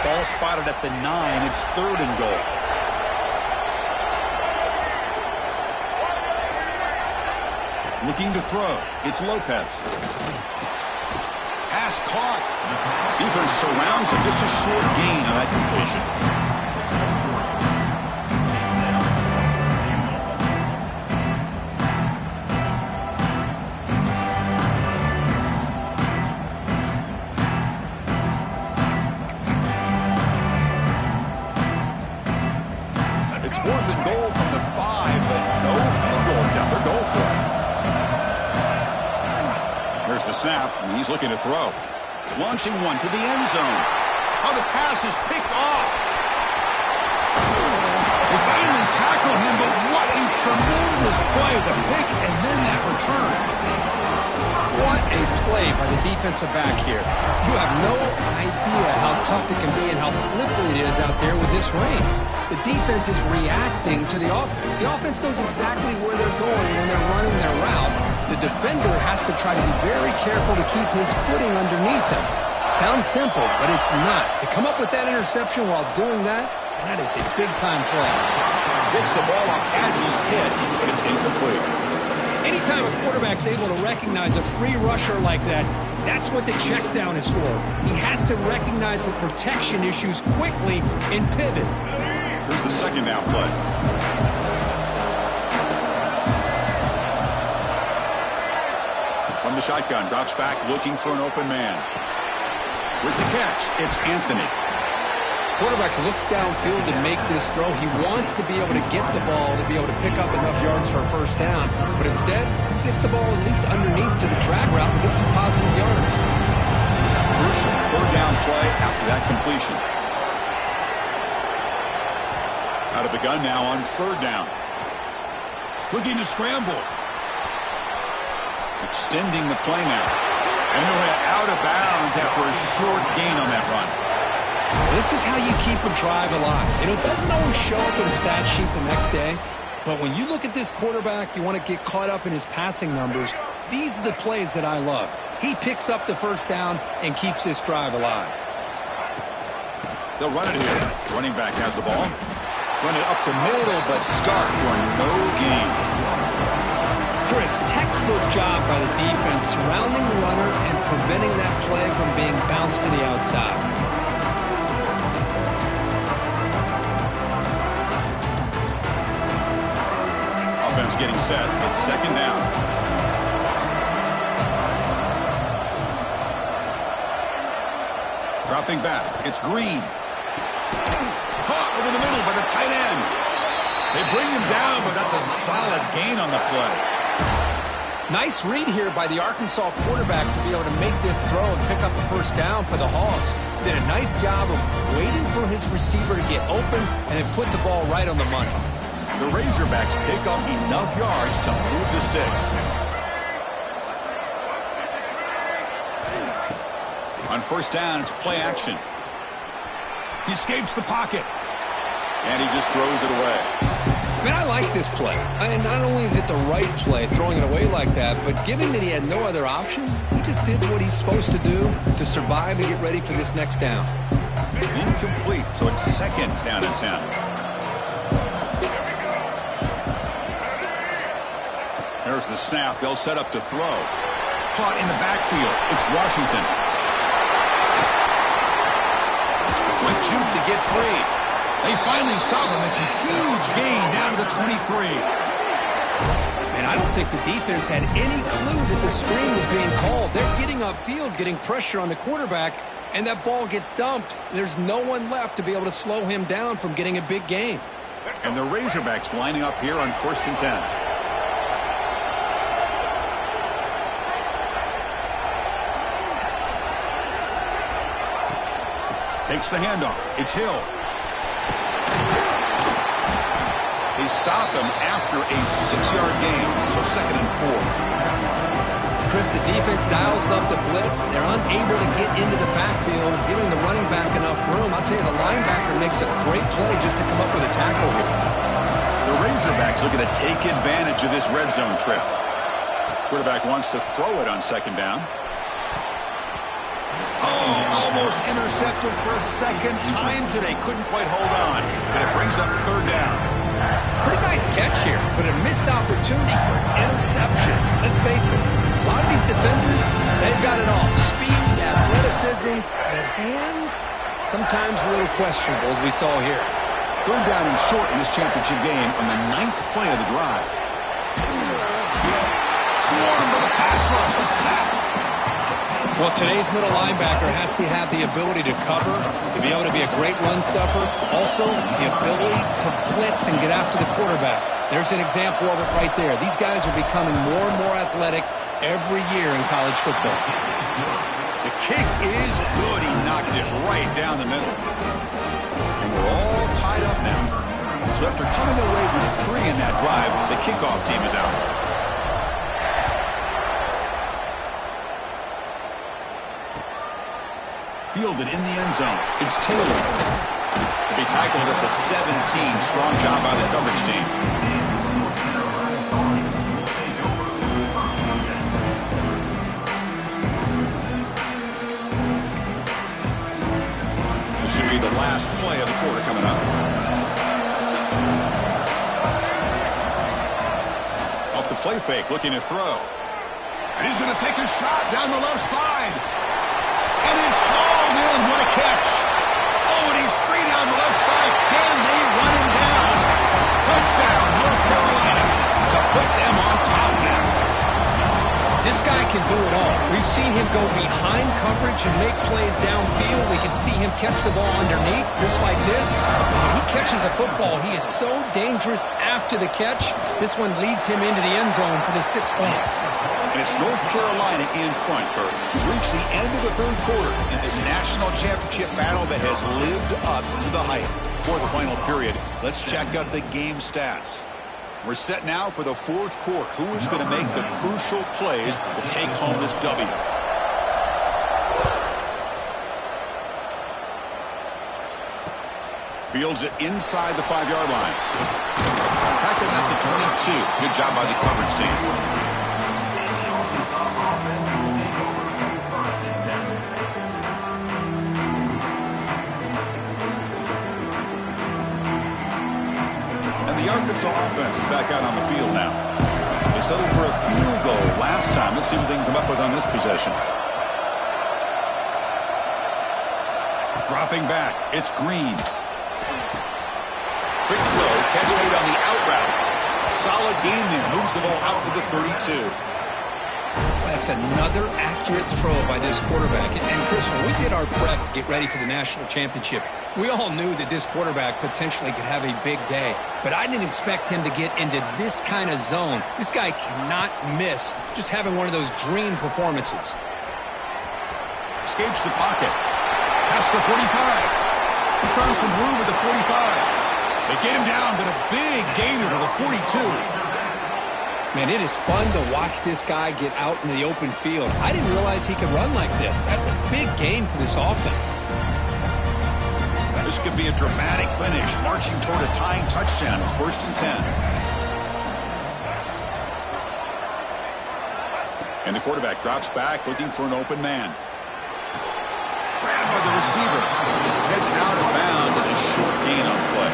[SPEAKER 1] Ball spotted at the 9. It's 3rd and goal. Looking to throw. It's Lopez. Pass caught. Defense surrounds him. Just a short gain on that completion. It's 4th and goal from the 5, but no field goal attempt. They're goal for it. There's the snap, and he's looking to throw. Launching one to the end zone. Oh, the pass is picked off. They finally tackle him, but what a tremendous play. The pick and then that return.
[SPEAKER 2] What a play by the defensive back here. You have no idea how tough it can be and how slippery it is out there with this rain. The defense is reacting to the offense. The offense knows exactly where they're going when they're running their route. The defender has to try to be very careful to keep his footing underneath him. Sounds simple, but it's not. They come up with that interception while doing that, and that is a big-time play.
[SPEAKER 1] Picks the ball up as he's hit, but it's incomplete.
[SPEAKER 2] Anytime a quarterback's able to recognize a free rusher like that, that's what the check down is for. He has to recognize the protection issues quickly and pivot.
[SPEAKER 1] Here's the 2nd down play. From the shotgun, drops back looking for an open man. With the catch, it's Anthony.
[SPEAKER 3] Quarterback looks downfield to make this throw. He wants to be able to get the ball to be able to pick up enough yards for a first down. But instead, he gets the ball at least underneath to the drag route and gets some positive yards.
[SPEAKER 1] Crucial 3rd down play after that completion. Out of the gun now on 3rd down. Looking to scramble. Extending the play now. And he'll head out of bounds after a short gain on that run.
[SPEAKER 2] This is how you keep a drive alive. You know, it doesn't always show up in a stat sheet the next day, but when you look at this quarterback, you want to get caught up in his passing numbers. These are the plays that I love. He picks up the first down and keeps this drive alive.
[SPEAKER 1] They'll run it here. Running back has the ball. Run it up the middle, but stuck for no gain.
[SPEAKER 2] Chris, textbook job by the defense surrounding the runner and preventing that play from being bounced to the outside.
[SPEAKER 1] Offense getting set. It's 2nd down. Dropping back. It's Green. Caught over the middle by the tight end. They bring him down, but that's a solid gain on the play.
[SPEAKER 3] Nice read here by the Arkansas quarterback to be able to make this throw and pick up the first down for the Hogs. Did a nice job of waiting for his receiver to get open and then put the ball right on the money.
[SPEAKER 1] The Razorbacks pick up enough yards to move the sticks. On 1st down, it's play action. He escapes the pocket. And he just throws it away.
[SPEAKER 3] Man, I like this play. And not only is it the right play, throwing it away like that, but given that he had no other option, he just did what he's supposed to do to survive and get ready for this next down.
[SPEAKER 1] Incomplete, so it's 2nd down and 10. There's the snap. They'll set up to throw. Caught in the backfield. It's Washington. Quick juke to get free. They finally stop him. It's a huge gain down to the 23.
[SPEAKER 2] And I don't think the defense had any clue that the screen was being called. They're getting upfield, getting pressure on the quarterback, and that ball gets dumped. There's no one left to be able to slow him down from getting a big gain.
[SPEAKER 1] And the Razorbacks lining up here on 1st and 10. Takes the handoff. It's Hill. They stop him after a 6-yard gain, so 2nd and 4.
[SPEAKER 3] Chris, the defense dials up the blitz. They're unable to get into the backfield, giving the running back enough room. I'll tell you, the linebacker makes a great play just to come up with a tackle here.
[SPEAKER 1] The Razorbacks looking to take advantage of this red zone trip. Quarterback wants to throw it on 2nd down. Oh, almost intercepted for a second time today. Couldn't quite hold on, but it brings up 3rd down.
[SPEAKER 3] Pretty nice catch here, but a missed opportunity for an interception. Let's face it, a lot of these defenders, they've got it all. Speed, athleticism, but hands, sometimes a little questionable, as we saw here.
[SPEAKER 1] 3rd down and short in this championship game on the 9th play of the drive. Swarmed by the pass rush, a sack.
[SPEAKER 3] Well, today's middle linebacker has to have the ability to cover, to be able to be a great run stuffer. Also, the ability to blitz and get after the quarterback. There's an example of it right there. These guys are becoming more and more athletic every year in college football.
[SPEAKER 1] The kick is good. He knocked it right down the middle. And we're all tied up now. So after coming away with 3 in that drive, the kickoff team is out. Fielded in the end zone. It's Taylor. To be tackled at the 17. Strong job by the coverage team. This should be the last play of the quarter coming up. Off the play fake, looking to throw. And he's going to take a shot down the left side. And it's hauled in. What a catch. Oh, and he's free down the left side. Can they run him down? Touchdown, North Carolina, to put them on top now.
[SPEAKER 3] This guy can do it all. We've seen him go behind coverage and make plays downfield. We can see him catch the ball underneath, just like this. When he catches a football, he is so dangerous after the catch. This one leads him into the end zone for the 6 points.
[SPEAKER 1] And it's North Carolina in front, Kurt. We've reached the end of the 3rd quarter in this national championship battle that has lived up to the hype. For the final period, let's check out the game stats. We're set now for the 4th quarter. Who is going to make the crucial plays to take home this W? Fields it inside the 5-yard line. Tackled at the 22. Good job by the coverage team. The Arkansas offense is back out on the field now. They settled for a field goal last time. Let's see what they can come up with on this possession. Dropping back. It's Green. Quick throw. Catch made on the out route. Solid gain there. Moves the ball out to the 32.
[SPEAKER 3] That's another accurate throw by this quarterback. And Chris, when we did our prep to get ready for the national championship, we all knew that this quarterback potentially could have a big day. But I didn't expect him to get into this kind of zone. This guy cannot miss just having one of those dream performances.
[SPEAKER 1] Escapes the pocket. Past the 45. He's found some room at the 45. They get him down, but a big gainer to the 42.
[SPEAKER 3] Man, it is fun to watch this guy get out in the open field. I didn't realize he could run like this. That's a big gain for this offense.
[SPEAKER 1] This could be a dramatic finish, marching toward a tying touchdown. It's 1st and 10. And the quarterback drops back, looking for an open man. Grabbed by the receiver. Heads out of bounds as a short gain on the play.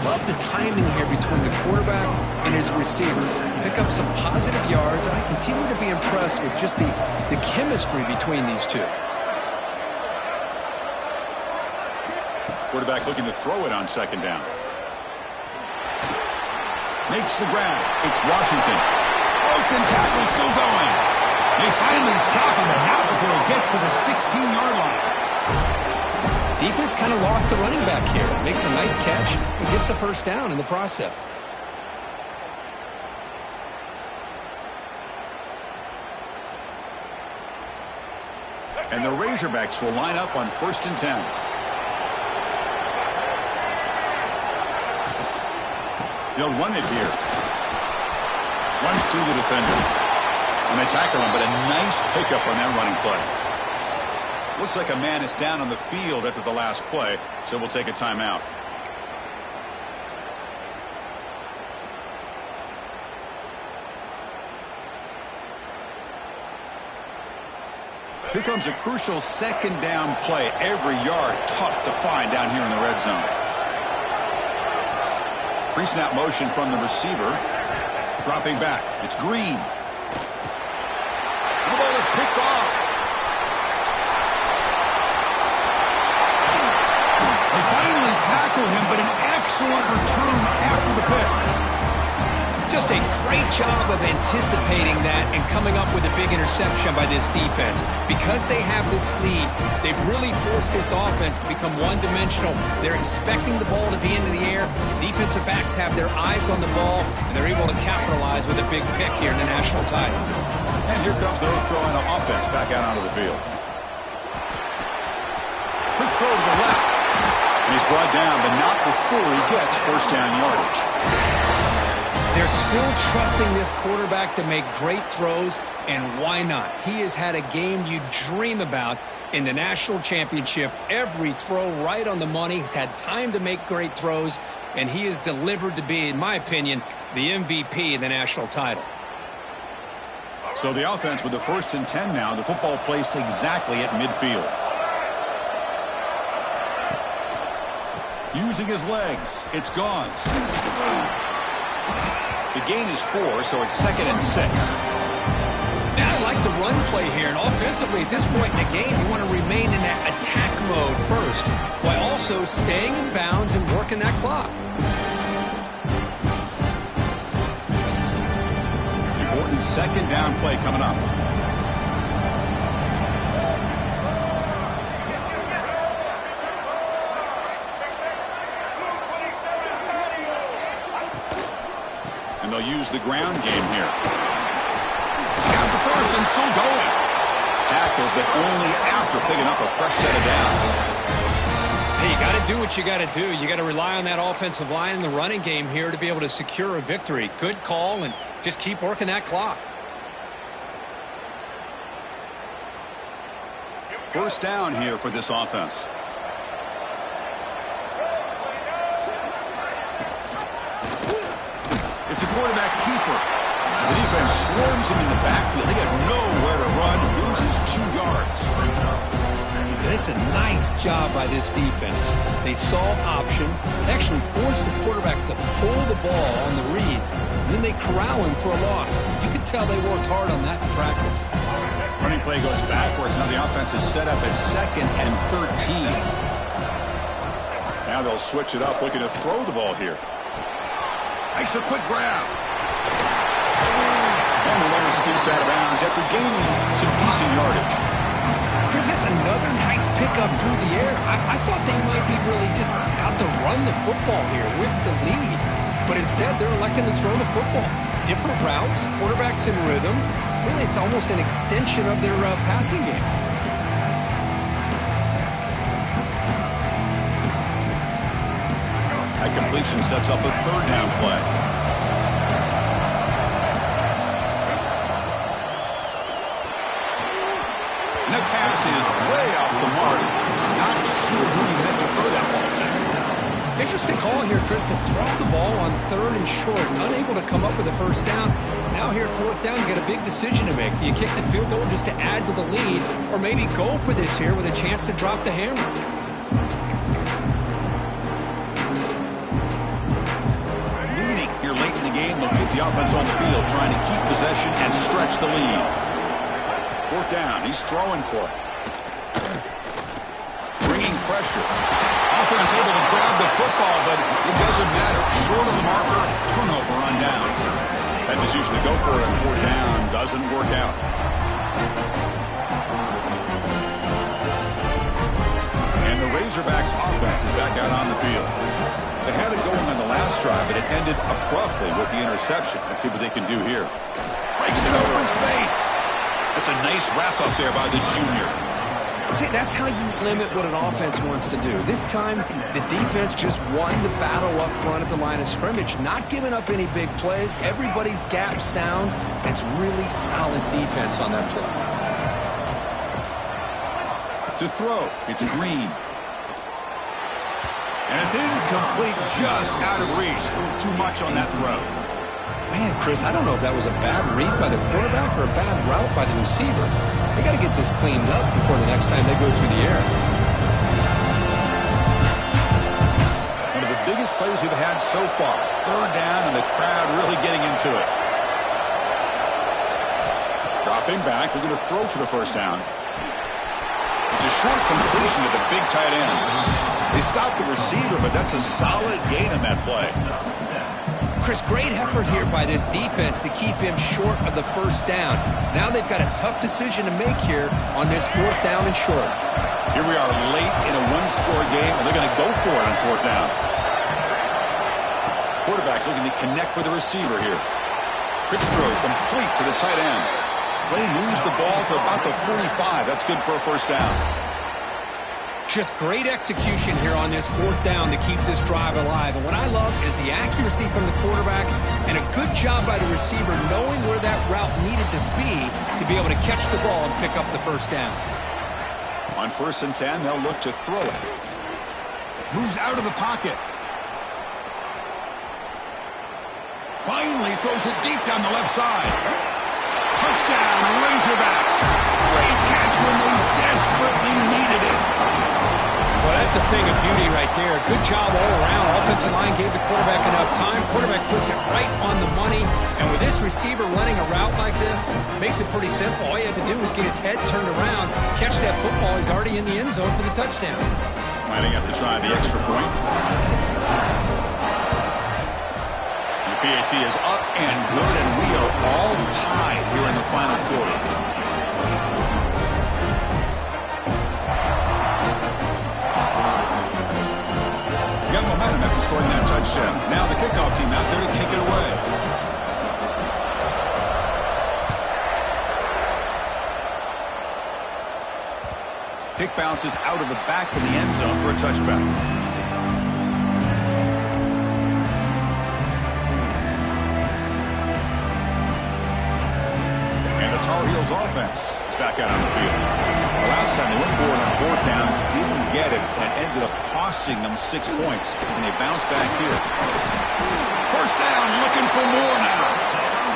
[SPEAKER 3] Love the timing here between the quarterback and his receiver. Pick up some positive yards, and I continue to be impressed with just the chemistry between these two.
[SPEAKER 1] Quarterback looking to throw it on 2nd down. Makes the grab. It's Washington. Broken tackle still going. They finally stop him, and not before he gets to the 16-yard line.
[SPEAKER 3] Defense kind of lost a running back here. Makes a nice catch and gets the 1st down in the process.
[SPEAKER 1] And the Razorbacks will line up on 1st and 10. They'll run it here. Runs through the defender. And they tackle him, but a nice pickup on that running play. Looks like a man is down on the field after the last play, so we'll take a timeout. Here comes a crucial second down play. Every yard tough to find down here in the red zone. Pre-snap motion from the receiver. Dropping back. It's Green. The ball is picked off. They finally tackle him, but an excellent return after the pick.
[SPEAKER 2] Just a great job of anticipating that and coming up with a big interception by this defense. Because they have this lead, they've really forced this offense to become one-dimensional. They're expecting the ball to be into the air. Defensive backs have their eyes on the ball, and they're able to capitalize with a big pick here in the national title.
[SPEAKER 1] And here comes the North Carolina offense back out onto the field. Quick throw to the left. And he's brought down, but not before he gets first down yardage.
[SPEAKER 2] They're still trusting this quarterback to make great throws, and why not? He has had a game you dream about in the national championship. Every throw right on the money. He's had time to make great throws, and he is delivered to be, in my opinion, the MVP in the national title.
[SPEAKER 1] So the offense with the 1st and 10 now. The football placed exactly at midfield. Using his legs. It's Gauze. The gain is 4, so it's 2nd and 6.
[SPEAKER 2] Now I like the run play here, and offensively at this point in the game, you want to remain in that attack mode first, while also staying in bounds and working that clock.
[SPEAKER 1] Important 2nd down play coming up. And they'll use the ground game here. Down for first and still going. Tackled, but only after picking up a fresh set of downs.
[SPEAKER 2] Hey, you got to do what you got to do. You got to rely on that offensive line in the running game here to be able to secure a victory. Good call, and just keep working that clock.
[SPEAKER 1] First down here for this offense. It's a quarterback keeper. The defense swarms him in the backfield. He had nowhere to run, loses 2 yards.
[SPEAKER 2] It's a nice job by this defense. They saw option, actually forced the quarterback to pull the ball on the read, and then they corral him for a loss. You can tell they worked hard on that in practice.
[SPEAKER 1] Running play goes backwards. Now the offense is set up at 2nd and 13. Now they'll switch it up, looking to throw the ball here. Makes a quick grab. And the runner scoots out of bounds after gaining some decent yardage.
[SPEAKER 2] Chris, that's another nice pickup through the air. I thought they might be really just out to run the football here with the lead. But instead, they're electing to throw the football. Different routes, quarterbacks in rhythm. Really, it's almost an extension of their passing game.
[SPEAKER 1] That completion sets up a 3rd down play. And that pass is way off the mark. Not sure who he meant to throw that ball to.
[SPEAKER 2] Interesting call here, Chris, to throw the ball on 3rd and short. Unable to come up with a first down. Now here at 4th down, you got a big decision to make. Do you kick the field goal just to add to the lead, or maybe go for this here with a chance to drop the hammer?
[SPEAKER 1] The offense on the field trying to keep possession and stretch the lead. 4th down. He's throwing for it. Bringing pressure. Offense able to grab the football, but it doesn't matter. Short of the marker, turnover on downs. That decision to go for it on 4th down doesn't work out. And the Razorbacks offense is back out on the field. They had it going on the last drive, but it ended abruptly with the interception. Let's see what they can do here. Breaks it over in space. That's a nice wrap up there by the junior.
[SPEAKER 3] See, that's how you limit what an offense wants to do. This time, the defense just won the battle up front at the line of scrimmage, not giving up any big plays. Everybody's gap sound. It's really solid defense on that play.
[SPEAKER 1] To throw, it's Green. And it's incomplete, just out of reach. A little too much on that throw.
[SPEAKER 3] Man, Chris, I don't know if that was a bad read by the quarterback or a bad route by the receiver. They got to get this cleaned up before the next time they go through the air.
[SPEAKER 1] One of the biggest plays we've had so far. Third down, and the crowd really getting into it. Dropping back, we're going to throw for the first down. It's a short completion to the big tight end. They stopped the receiver, but that's a solid gain on that play.
[SPEAKER 3] Chris, great effort here by this defense to keep him short of the first down. Now they've got a tough decision to make here on this fourth down and short.
[SPEAKER 1] Here we are late in a one-score game, and they're going to go for it on fourth down. Quarterback looking to connect with the receiver here. Quick throw complete to the tight end. Play moves the ball to about the 45. That's good for a first down.
[SPEAKER 3] Just great execution here on this fourth down to keep this drive alive. And what I love is the accuracy from the quarterback and a good job by the receiver knowing where that route needed to be able to catch the ball and pick up the first down.
[SPEAKER 1] On 1st and 10, they'll look to throw it. Moves out of the pocket. Finally throws it deep down the left side. Touchdown, Razorbacks. Great catch when they desperately needed it.
[SPEAKER 2] Well, that's a thing of beauty right there. Good job all around. Offensive line gave the quarterback enough time. Quarterback puts it right on the money. And with this receiver running a route like this, makes it pretty simple. All you have to do is get his head turned around, catch that football. He's already in the end zone for the touchdown.
[SPEAKER 1] Might have to try the extra point. The PAT is up and good, and we are all tied here in the final quarter. Momentum after scoring that touchdown. Now the kickoff team out there to kick it away. Kick bounces out of the back of the end zone for a touchback. And the Tar Heels offense is back out on the field. The last time they went for it on fourth down, didn't get it, and it ended up costing them 6 points, and they bounce back here. First down, looking for more now.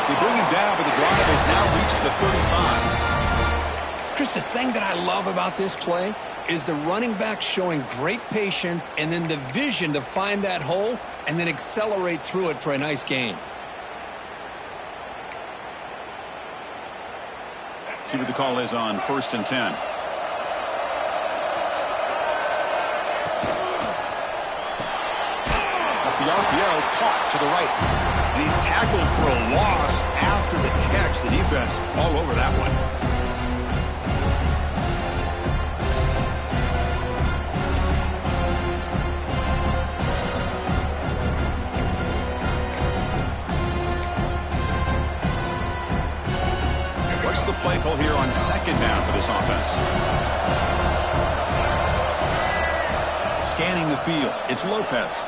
[SPEAKER 1] They bring him down, but the drive has now reached the 35.
[SPEAKER 3] Chris, the thing that I love about this play is the running back showing great patience and then the vision to find that hole and then accelerate through it for a nice gain.
[SPEAKER 1] See what the call is on 1st and 10. The RPO caught to the right. And he's tackled for a loss after the catch. The defense all over that one. And what's the play call here on 2nd down for this offense? Scanning the field. It's Lopez.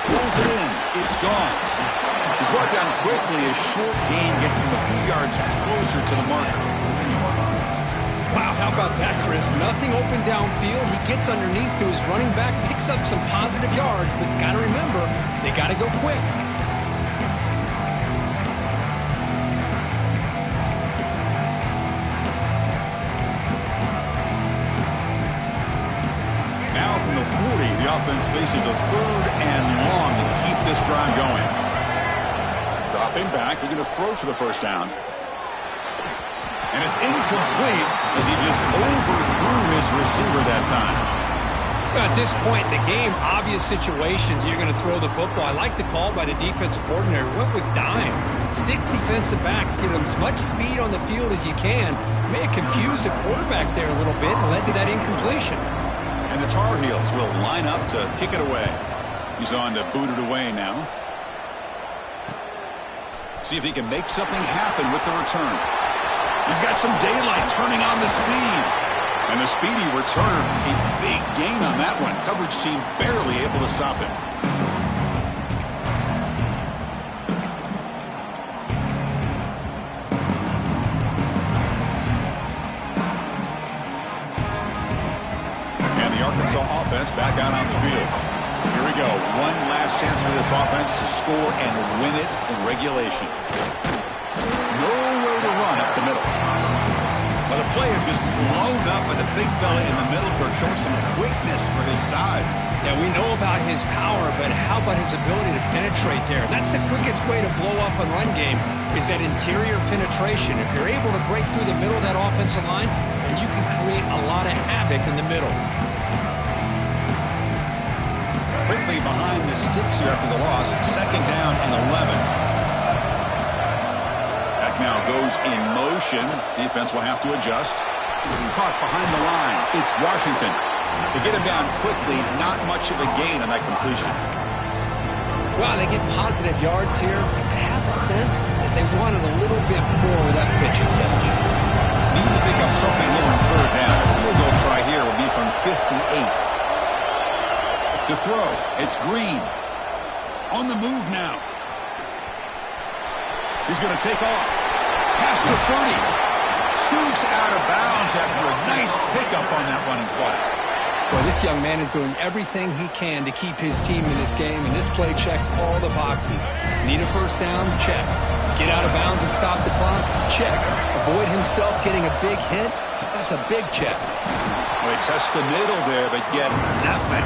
[SPEAKER 1] Pulls it in. It's Gauze. He's brought down quickly. A short gain gets them a few yards closer to the marker.
[SPEAKER 2] Wow, how about that, Chris? Nothing open downfield. He gets underneath to his running back, picks up some positive yards, but it's got to remember, they got to go quick.
[SPEAKER 1] The offense faces a 3rd and long to keep this drive going. Dropping back, they're going to throw for the first down. And it's incomplete as he just overthrew his receiver that time.
[SPEAKER 2] Well, at this point in the game, obvious situations, you're going to throw the football. I like the call by the defensive coordinator. Went with dime. 6 defensive backs, give him as much speed on the field as you can. May have confused the quarterback there a little bit and led to that incompletion.
[SPEAKER 1] And the Tar Heels will line up to kick it away. He's on to boot it away now. See if he can make something happen with the return. He's got some daylight, turning on the speed. And the speedy return, a big gain on that one. Coverage team barely able to stop him. And the Arkansas offense back out on the field. Here we go. One last chance for this offense to score and win it in regulation. Nowhere to run up the middle. Well, the play is just blown up by the big fella in the middle, Kirk, showing some quickness for his size.
[SPEAKER 2] Yeah, we know about his power, but how about his ability to penetrate there? That's the quickest way to blow up a run game, is that interior penetration. If you're able to break through the middle of that offensive line, then you can create a lot of havoc in the middle.
[SPEAKER 1] Quickly behind the sticks here after the loss, 2nd down and 11. Back now goes in motion. Defense will have to adjust. Caught behind the line. It's Washington. To get him down quickly, not much of a gain on that completion.
[SPEAKER 2] Wow, they get positive yards here. I have a sense that they wanted a little bit more with that pitch and catch.
[SPEAKER 1] Need to pick up something here on 3rd down. A field goal try here will be from 58. To throw, it's Green. On the move now. He's going to take off. Past the 30. Scoots out of bounds after a nice pickup on that running play.
[SPEAKER 2] Well, this young man is doing everything he can to keep his team in this game, and this play checks all the boxes. Need a 1st down? Check. Get out of bounds and stop the clock? Check. Avoid himself getting a big hit? That's a big check.
[SPEAKER 1] Well, they test the middle there, but get nothing.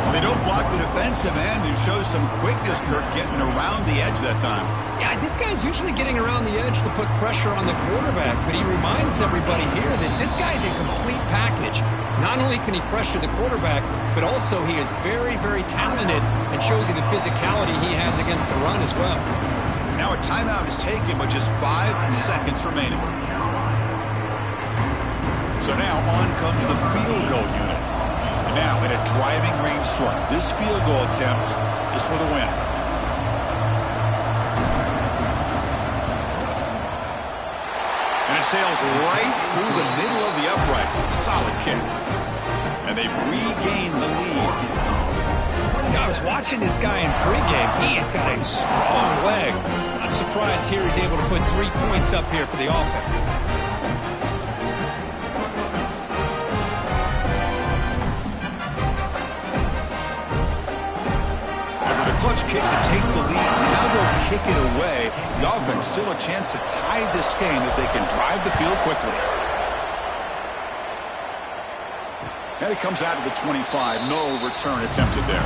[SPEAKER 1] Well, they don't block the defensive end, who shows some quickness, Kirk, getting around the edge that time.
[SPEAKER 2] Yeah, this guy's usually getting around the edge to put pressure on the quarterback, but he reminds everybody here that this guy's a complete package. Not only can he pressure the quarterback, but also he is very, very talented and shows you the physicality he has against the run as well.
[SPEAKER 1] Now a timeout is taken with just 5 seconds remaining. So now on comes the field goal unit. Now in a driving range sort. This field goal attempt is for the win. And it sails right through the middle of the uprights. Solid kick. And they've regained the lead.
[SPEAKER 2] I was watching this guy in pregame. He has got a strong leg. I'm surprised here he's able to put 3 points up here for the offense.
[SPEAKER 1] Clutch kick to take the lead. Now they'll kick it away. The offense still a chance to tie this game if they can drive the field quickly. And it comes out of the 25. No return attempted there.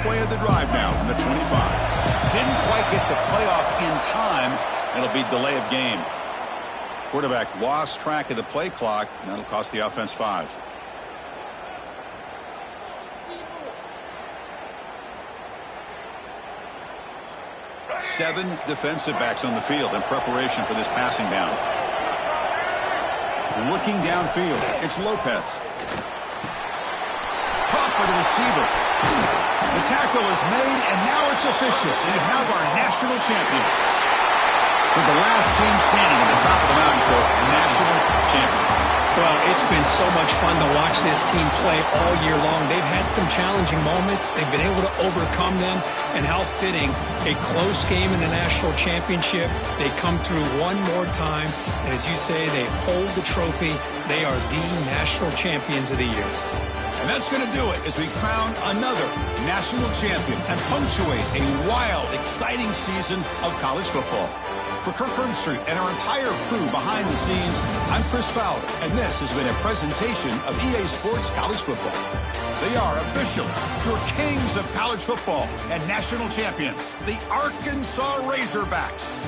[SPEAKER 1] Play of the drive now from the 25. Didn't quite get the playoff in time. It'll be delay of game. Quarterback lost track of the play clock, and that'll cost the offense 5. Seven defensive backs on the field in preparation for this passing down. Looking downfield, it's Lopez. Caught by the receiver. The tackle is made, and now it's official. We have our national champions. With the last team standing at the top of the mountain court, national champions.
[SPEAKER 2] Well, it's been so much fun to watch this team play all year long. They've had some challenging moments. They've been able to overcome them. And how fitting, a close game in the national championship. They come through one more time. And as you say, they hold the trophy. They are the national champions of the year.
[SPEAKER 1] And that's going to do it as we crown another national champion and punctuate a wild, exciting season of college football. For Kirk Herbstreit and our entire crew behind the scenes, I'm Chris Fowler, and this has been a presentation of EA Sports College Football. They are official, your kings of college football and national champions, the Arkansas Razorbacks.